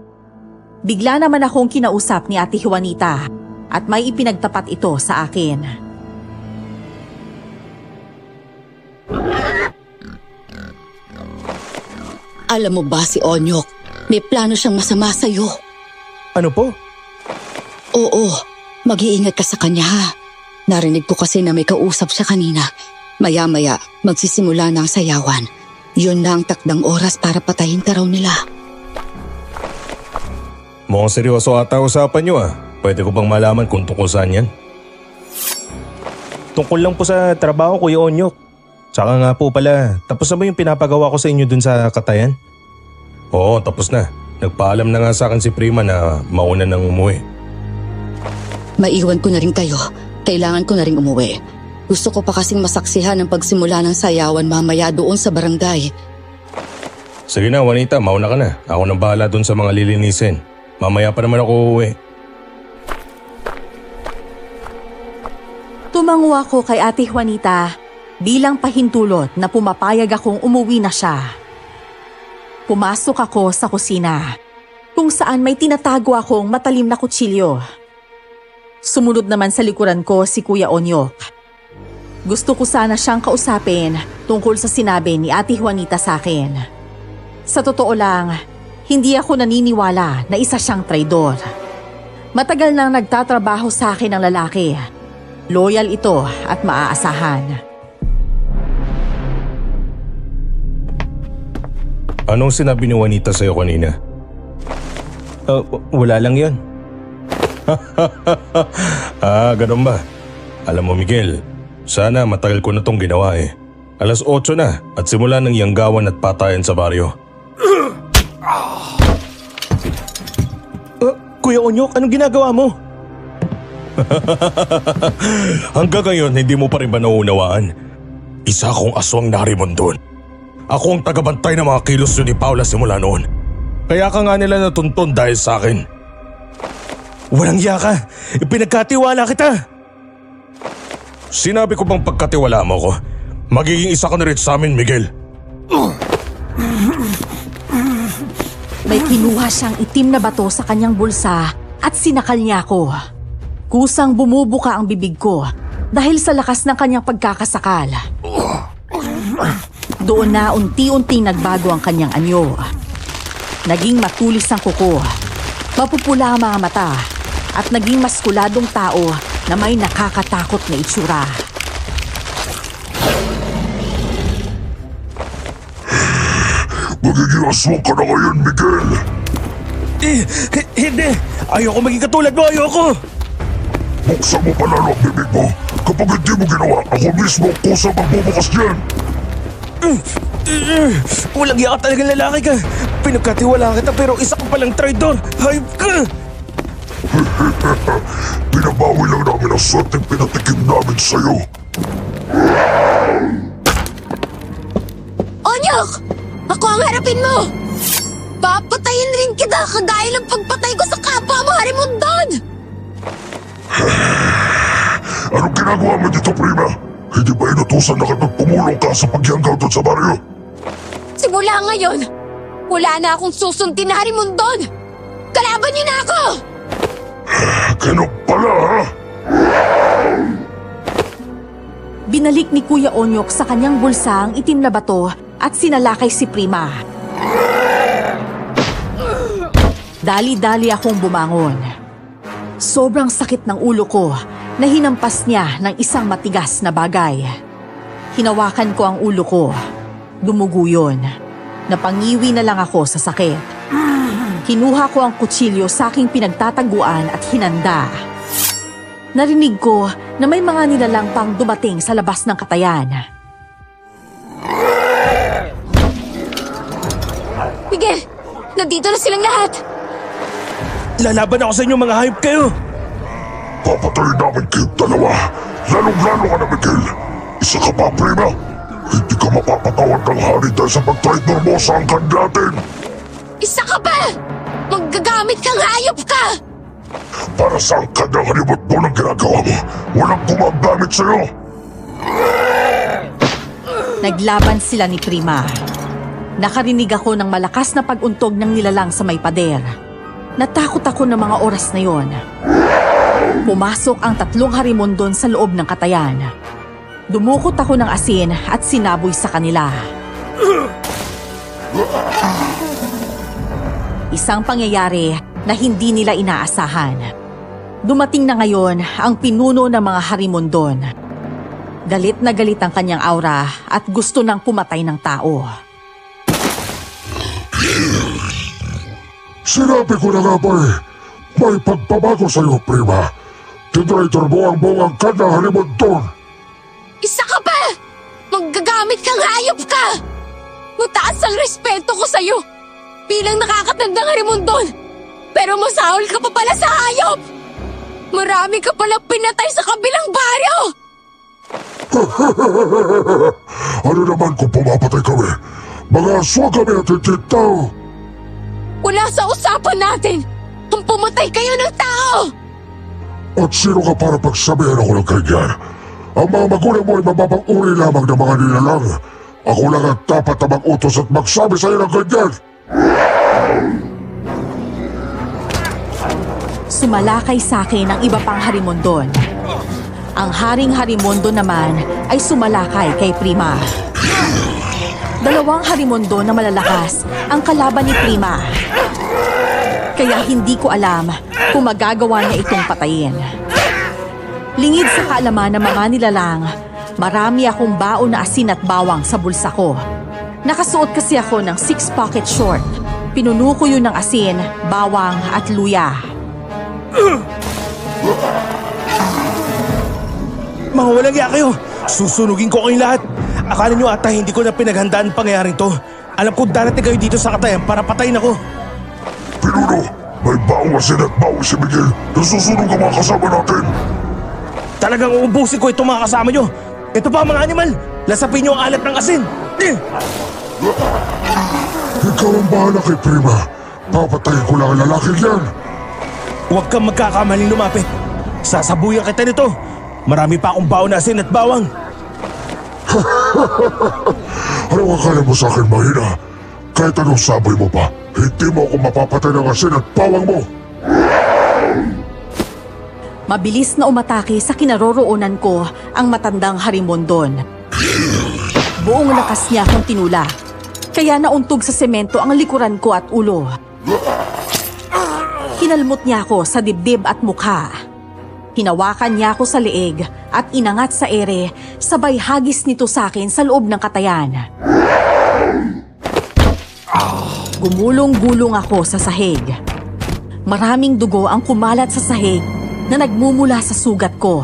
Bigla naman akong kinausap ni Ate Juanita at may ipinagtapat ito sa akin. Alam mo ba si Onyok, may plano siyang masama sa'yo. Ano po? Oo, mag-iingat ka sa kanya ha. Narinig ko kasi na may kausap siya kanina. Maya-maya, magsisimula na ang sayawan. Yun na ang takdang oras para patayin ka raw nila. Mukhang seryoso ata usapan niyo ah. Pwede ko bang malaman kung tungkol saan yan? Tungkol lang po sa trabaho, Kuya Onyok. Tsaka nga po pala, tapos na ba yung pinapagawa ko sa inyo dun sa katayan? Oo, tapos na. Nagpaalam na nga sa akin si Prima na mauna nang umuwi. Maiwan ko na rin kayo. Kailangan ko na rin umuwi. Gusto ko pa kasing masaksihan ang pagsimula ng sayawan mamaya doon sa barangay. Sige na, Juanita, mauna ka na. Ako nang bahala dun sa mga lilinisin. Mamaya pa naman ako uuwi. Tumango ako kay Ate Juanita bilang pahintulot na pumapayag akong umuwi na siya. Pumasok ako sa kusina kung saan may tinatago akong matalim na kutsilyo. Sumunod naman sa likuran ko si Kuya Onyok. Gusto ko sana siyang kausapin tungkol sa sinabi ni Ate Juanita sa akin. Sa totoo lang, hindi ako naniniwala na isa siyang traidor. Matagal nang nagtatrabaho sa akin ang lalaki. Loyal ito at maaasahan. Anong sinabi ni Juanita sa'yo kanina? Wala lang yan. Ganun ba? Alam mo Miguel, sana matagal ko na tong ginawa eh. Alas 8 na at simula ng yanggawan at patayan sa baryo. Kuya Onyok, anong ginagawa mo? Hanggang ngayon, hindi mo pa rin ba nauunawaan? Isa akong aswang narimon doon. Ako ang tagabantay ng mga kilos ni Paula simula noon. Kaya ka nga nila natuntun dahil sa akin. Walang iya ka! Ipinagkatiwala kita! Sinabi ko bang pagkatiwala mo ko, magiging isa ka na rin sa amin, Miguel. May kinuha siyang itim na bato sa kanyang bulsa at sinakal niya ako. Kusang bumubuka ang bibig ko dahil sa lakas ng kanyang pagkakasakal. Doon na unti-unting nagbago ang kanyang anyo. Naging matulis ang kuko, mapupula ang mga mata, at naging maskuladong tao na may nakakatakot na itsura. Magiging aswang ka na ngayon, Miguel! Hindi! Ayoko maging katulad mo, ayoko! Buksan mo palalo ang bibig mo. Kapag hindi mo ginawa, ako mismo ang kusang magbubukas niyan. Walang iya ka talagang lalaki ka. Pinagkatiwalaan kita pero isa ka palang traidor. Hayop ka! Pinabawi lang namin ang swerteng pinatikim namin sa'yo. Onyok! Ako ang harapin mo! Papatayin rin kita kagaya ng pagpatay ko sa kapwa mo, Harimundon! Anong ginagawa mo dito, Prima? Hindi ba inutusan na kitang pumulong ka sa pagyanggaw doon sa baryo? Simula ngayon, wala na akong susundin na Harimundon! Kalaban niyo na ako! Ganun pala, ha? Binalik ni Kuya Onyok sa kanyang bulsa ang itim na bato at sinalakay si Prima. Dali-dali akong bumangon. Sobrang sakit ng ulo ko na hinampas niya ng isang matigas na bagay. Hinawakan ko ang ulo ko. Dumugo yun. Napangiwi na lang ako sa sakit. Kinuha ko ang kutsilyo sa aking pinagtataguan at hinanda. Narinig ko na may mga nilalang pang dumating sa labas ng katayan. Miguel! Nandito na silang lahat! Lalaban ako sa inyo, mga hayop kayo! Papatayin namin kayong dalawa. Lalong-lalo ka na, Miguel. Isa ka pa, Prima. Hindi ka mapapatawad ng hari dahil sa pag-traidor mo sa angkan natin. Isa ka pa! Maggagamit kang hayop ka! Para sa angkan ng halimot mo ng ginagawa mo, walang gumagamit sa'yo. Naglaban sila ni Prima. Nakarinig ako ng malakas na pag-untog ng nilalang sa may pader. Natakot ako ng mga oras na yon. Pumasok ang 3 Harimundon sa loob ng katayan. Dumukot ako ng asin at sinaboy sa kanila. Isang pangyayari na hindi nila inaasahan. Dumating na ngayon ang pinuno ng mga Harimundon. Galit na galit ang kanyang aura at gusto nang pumatay ng tao. Sinabi ko na nga ba may pagbabago sa'yo, Prima. Titraitor mo ang buong angkan ng Harimundon. Isa ka pa! Maggagamit kang hayop ka! Mataas ang respeto ko sa'yo bilang nakakatandang Harimundon. Pero masahol ka pa pala sa hayop! Marami ka palang pinatay sa kabilang baryo! Ano naman kung pumapatay kami? Mga aswang kami at hindi tao. Wala sa usapan natin kung pumatay kayo ng tao! At sino ka para pagsabihin ako ng ganyan? Ang mga magulang mo ay mababang uri lamang ng mga nilalang. Ako lang ang dapat na mag-utos at magsabi sa'yo ng ganyan. Sumalakay sa akin ang iba pang Harimundon. Ang Haring Harimundo naman ay sumalakay kay Prima. 2 Harimundon na malalakas ang kalaban ni Prima. Kaya hindi ko alam kung magagawa niya itong patayin. Lingid sa kaalaman ng mga nilalang, marami akong baon na asin at bawang sa bulsa ko. Nakasuot kasi ako ng 6-pocket short. Pinuno ko yun ng asin, bawang at luya. Mga walang iya kayo! Susunugin ko kayong lahat! Akala nyo ata hindi ko na pinaghandaan ang pangyayaring to. Alam ko darating kayo dito sa katayan para patayin ako. Pinuno, may bawang asin at bawang si Miguel. Nasusunog ang mga kasama natin. Talagang uubusin ko itong mga kasama nyo. Ito pa mga animal. Lasapin nyo ang alat ng asin. Ikaw ang bahala kay Prima. Papatayin ko lang ang lalaking yan. Huwag kang magkakamaling lumapit. Sasabuyan kita nito. Marami pa akong baon na asin at bawang. Ano akala mo sa akin, mahina? Kahit anong saboy mo pa, Hindi mo ako mapapatay ng asin at pawang mo! Mabilis na umatake sa kinaroroonan ko ang matandang Harimondon. Buong lakas niya akong tinula, kaya nauntog sa semento ang likuran ko at ulo. Kinalmot niya ako sa dibdib at mukha. Hinawakan niya ako sa leeg at inangat sa ere, sabay hagis nito sa akin sa loob ng katayan. Gumulong-gulong ako sa sahig. Maraming dugo ang kumalat sa sahig na nagmumula sa sugat ko.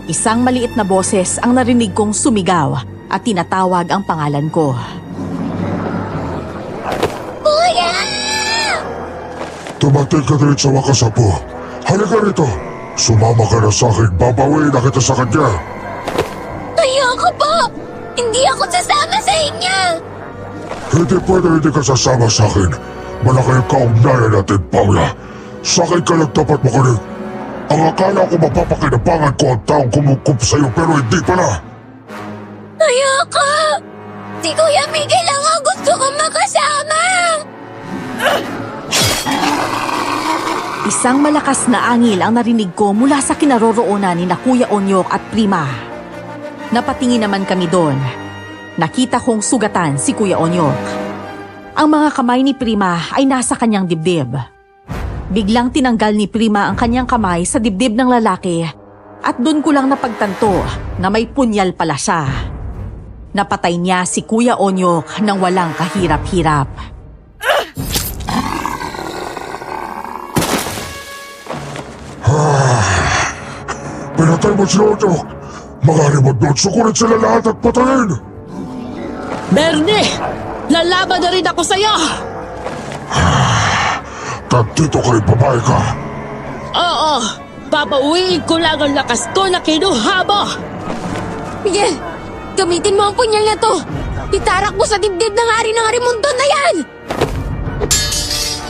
Isang maliit na boses ang narinig kong sumigaw at tinatawag ang pangalan ko. Kuya! Tumating ka din sa wakas, Apo. Halika rito. Sumama ka na sa akin. Babawiin na kita sa kanya. Ayoko po! Hindi ako sasama sa inyo! Hindi pwede hindi ka sasama sa akin. Malaki ang kaugnayan natin, Paula. Sa akin ka lang tapat mo kanig. Ang akala ko mapapakinabangan ko ang taong kumukup sa'yo pero hindi pala. Ayoko! Si Kuya Miguel lang ang gusto kong makasama! Isang malakas na angil ang narinig ko mula sa kinaroroonan ni na Kuya Onyok at Prima. Napatingin naman kami doon. Nakita kong sugatan si Kuya Onyok. Ang mga kamay ni Prima ay nasa kanyang dibdib. Biglang tinanggal ni Prima ang kanyang kamay sa dibdib ng lalaki at doon ko lang napagtanto na may punyal pala siya. Napatay niya si Kuya Onyok nang walang kahirap-hirap. Pinatay mo si Onyok. Mga Harimondon, sukulit sila lahat at patayin. Bernie! Lalaban na rin ako sa'yo! Tandito kayo, babae ka. Oo! Babauwiin ko lang ang lakas ko na kinuha mo! Miguel! Gamitin mo ang punyal na to! Itarak mo sa dibdib ng hari ng Harimondon na yan!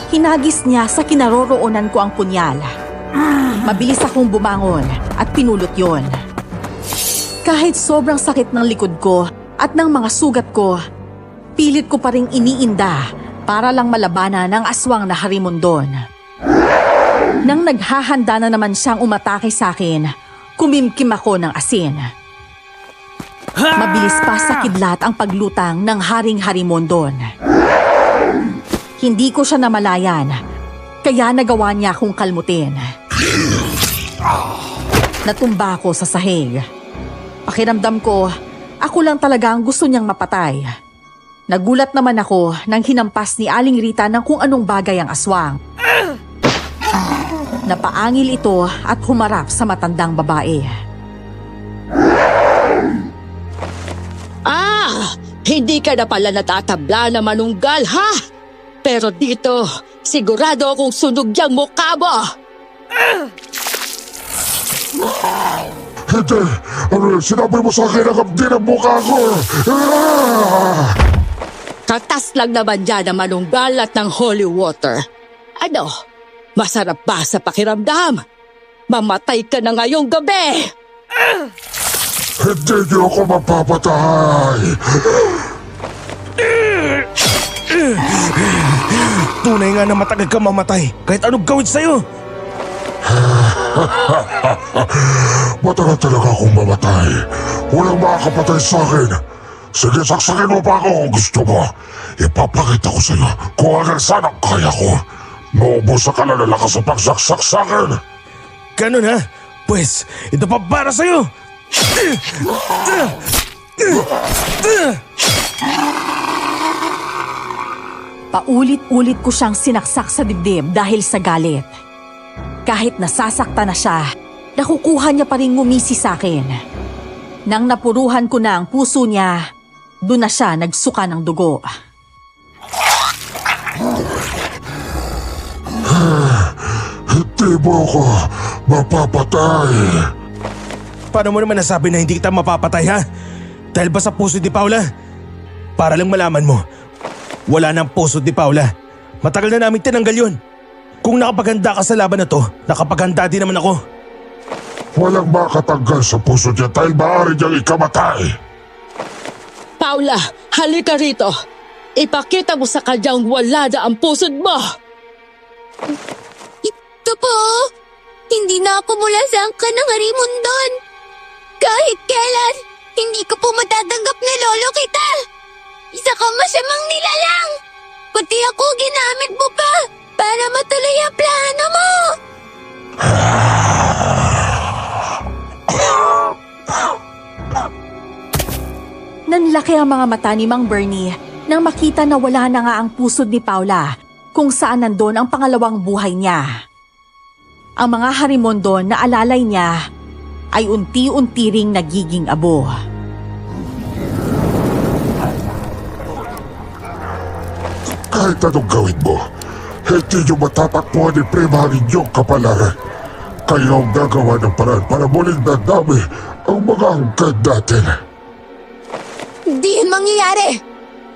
Hinagis niya sa kinaroroonan ko ang punyal. Mabilis akong bumangon at pinulot yon. Kahit sobrang sakit ng likod ko at ng mga sugat ko, pilit ko pa ring iniinda para lang malabanan ng aswang na Harimondon. Nang naghahanda na naman siyang umatake sa akin, kumimkim ako ng asin. Mabilis pa sa kidlat ang paglutang ng Haring Harimondon. Hindi ko siya namalayan, kaya nagawa niya akong kalmutin. Natumba ako sa sahig. Pakiramdam ko, ako lang talaga ang gusto niyang mapatay. Nagulat naman ako nang hinampas ni Aling Rita ng kung anong bagay ang aswang. Napaangil ito at humarap sa matandang babae. Hindi ka na pala natatabla na manunggal, ha? Pero dito, sigurado akong sunog yung mukha mo! Hindi! Ano yun? Sinabi mo sa akin ang abdi ng mukha ko! Katas lang naman dyan ang manunggal at ng holy water. Ano? Masarap ba sa pakiramdam? Mamatay ka na ngayong gabi! Hindi niyo ako mapapatay! Tunay nga na matagal ka mamatay kahit anong gawin sa'yo. Matagal talaga akong mamatay. Walang makakapatay sa akin. Sige, saksakin mo pa ako kung gusto mo. Ipapakita ko sa'yo kung hanggang saan ang kaya ko. Maubusan ka na lakas sa pagsaksak sa akin. Ganun ha? Pues, ito pa para sa'yo. Paulit-ulit ko siyang sinaksak sa dibdib dahil sa galit. Kahit nasasakta na siya, nakukuha niya pa rin ngumisi sa akin. Nang napuruhan ko na ang puso niya, doon na siya nagsuka ng dugo. Hindi mo ako mapapatay. Paano mo naman nasabi na hindi kita mapapatay ha? Dahil ba sa puso ni Paula? Para lang malaman mo, wala nang puso ni Paula. Matagal na namin tinanggal yun. Kung nakapaganda ka sa laban na to, nakapaganda din naman ako. Walang makatanggal sa puso niya dahil maaari niyang ikamatay. Paula, halika rito. Ipakita mo sa kanyang wala na ang pusod mo! Ito po, hindi na ako mula sa angkan ng Harimondon. Kahit kailan, hindi ko po matatanggap na lolo kita. Isa kang masamang nilalang. Pati ako ginamit mo pa para matuloy ang plano mo. Nanlaki ang mga mata ni Mang Bernie nang makita na wala na nga ang pusod ni Paula kung saan nandun ang pangalawang buhay niya. Ang mga Harimondon na alalay niya ay unti-unti ring nagiging abo. Kahit anong gawin mo, hindi niyo matatakbuhan ni Prima ang inyong kapalaran. Kayo ang gagawa ng paraan para muling nadami ang mga hanggan natin. Hindi yun mangyayari.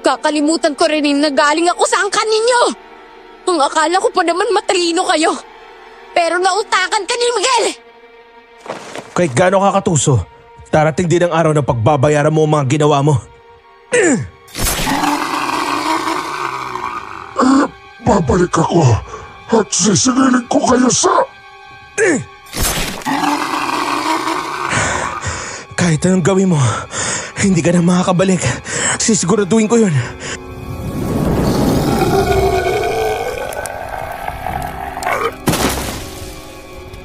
Kakalimutan ko rin na galing ako sa angkan ninyo. Ang akala ko pa naman matalino kayo. Pero nautakan ka ni Miguel. Kahit gaano ka katuso, darating din ang araw na pagbabayaran mo ang mga ginawa mo. Babalik ako at sisingilin ko kayo sa... Kahit anong gawin mo, hindi ka na makakabalik. Sisiguraduhin ko yun.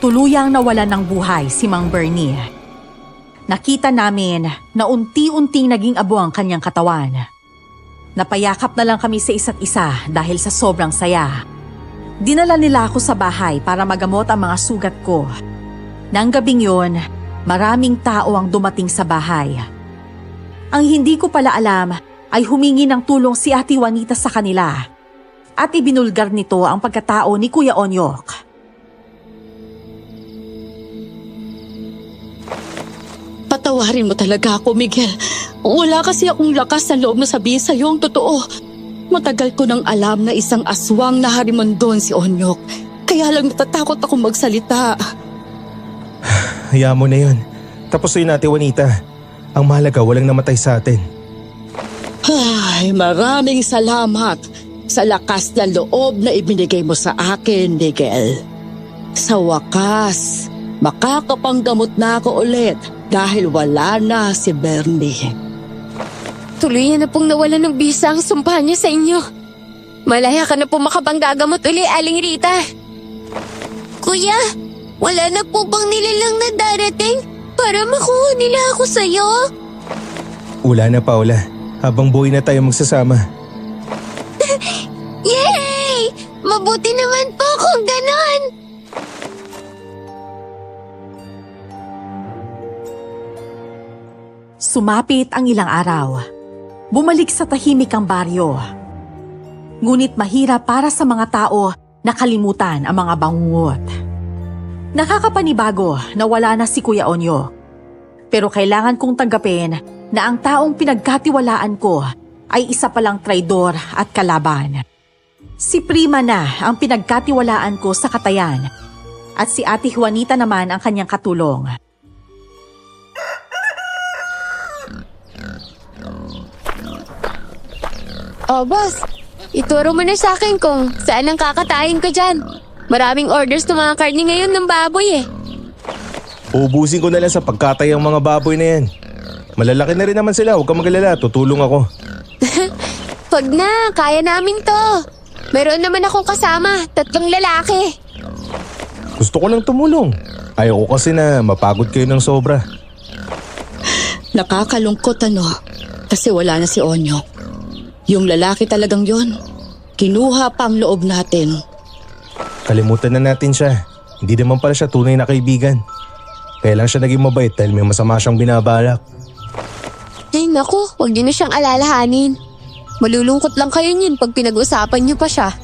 Tuluyang nawalan ng buhay si Mang Bernie. Nakita namin na unti-unting naging abo ang kanyang katawan. Napayakap na lang kami sa isa't isa dahil sa sobrang saya. Dinala nila ako sa bahay para magamot ang mga sugat ko. Nang gabing yun, maraming tao ang dumating sa bahay. Ang hindi ko pala alam ay humingi ng tulong si Ate Juanita sa kanila at ibinulgar nito ang pagkatao ni Kuya Onyok. Patawarin mo talaga ako, Miguel. Wala kasi akong lakas sa loob na sabihin sa'yo ang totoo. Matagal ko nang alam na isang aswang na Harimondon si Onyok. Kaya lang natatakot akong magsalita. Hayaan mo na yun. Tapusin natin, Juanita. Ang mahalaga, walang namatay sa atin. Ay, maraming salamat sa lakas na loob na ibinigay mo sa akin, Miguel. Sa wakas, makakapanggamot na ako ulit dahil wala na si Bernie. Tuluyan na pong nawalan ng bisa ang sumpa niya sa inyo. Malaya ka na po makapanggagamot uli, Aling Rita. Kuya, wala na po bang nilalang na darating para makuha nila ako sa'yo? Wala na, Paula. Habang buhay na tayo magsasama. Yay! Mabuti naman po kung ganon. Sumapit ang ilang araw. Bumalik sa tahimik ang baryo. Ngunit mahirap para sa mga tao na kalimutan ang mga bangungot. Nakakapanibago na wala na si Kuya Onyo. Pero kailangan kong tanggapin na ang taong pinagkatiwalaan ko ay isa palang traidor at kalaban. Si Prima na ang pinagkatiwalaan ko sa katayan at si Ate Juanita naman ang kanyang katulong. Oh, boss. Ituro mo na sa akin kung saan ang kakatayin ko dyan. Maraming orders ng mga karne ngayon ng baboy eh. Ubusin ko na lang sa pagkatay ang mga baboy na yan. Malalaki na rin naman sila, huwag kang magalala, tutulong ako. Wag na, kaya namin to. Meron naman akong kasama, 3 lalaki. Gusto ko lang tumulong. Ayaw ko kasi na mapagod kayo ng sobra. Nakakalungkot kasi wala na si Onyok. Yung lalaki talagang yon, kinuha pa ang loob natin. Kalimutan na natin siya. Hindi naman pala siya tunay na kaibigan. Kaya lang siya naging mabait dahil may masama siyang binabalak. Ay naku, wag niyo na siyang alalahanin. Malulungkot lang kayo niyan pag pinag-usapan niyo pa siya.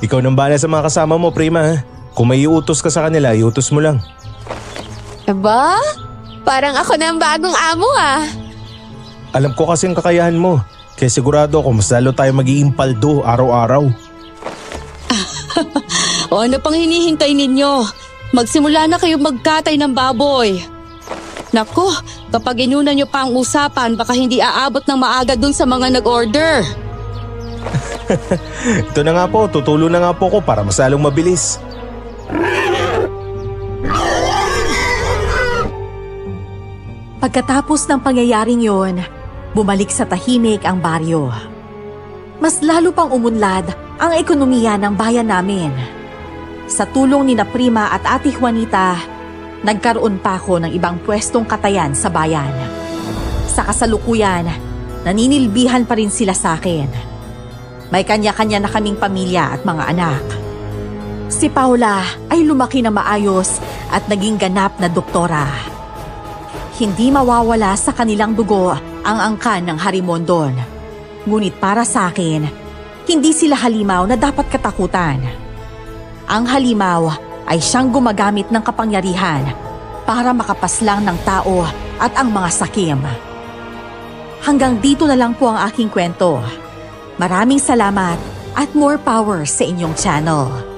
Ikaw nang bahala sa mga kasama mo, Prima. Ha? Kung may iutos ka sa kanila, iutos mo lang. Aba? Parang ako na ang bagong amo ah. Alam ko kasi ang kakayahan mo. Kaya sigurado ako mas lalo tayo mag-iimpaldo araw-araw. O ano pang hinihintay ninyo? Magsimula na kayo magkatay ng baboy. Nako, kapag inuna nyo pa ang usapan, baka hindi aabot ng maaga dun sa mga nag-order. Ito na nga po, tutulo na nga po ko para mas lalong mabilis. Pagkatapos ng pangyayaring yon, bumalik sa tahimik ang baryo. Mas lalo pang umunlad ang ekonomiya ng bayan namin. Sa tulong ni na Prima at Ate Juanita, nagkaroon pa ako ng ibang pwestong katayan sa bayan. Sa kasalukuyan, naninilbihan pa rin sila sa akin. May kanya-kanya na kaming pamilya at mga anak. Si Paula ay lumaki na maayos at naging ganap na doktora. Hindi mawawala sa kanilang dugo ang angkan ng Harimondon. Ngunit para sa akin, hindi sila halimaw na dapat katakutan. Ang halimaw ay siyang gumagamit ng kapangyarihan para makapaslang ng tao at ang mga sakim. Hanggang dito na lang po ang aking kwento. Maraming salamat at more power sa inyong channel.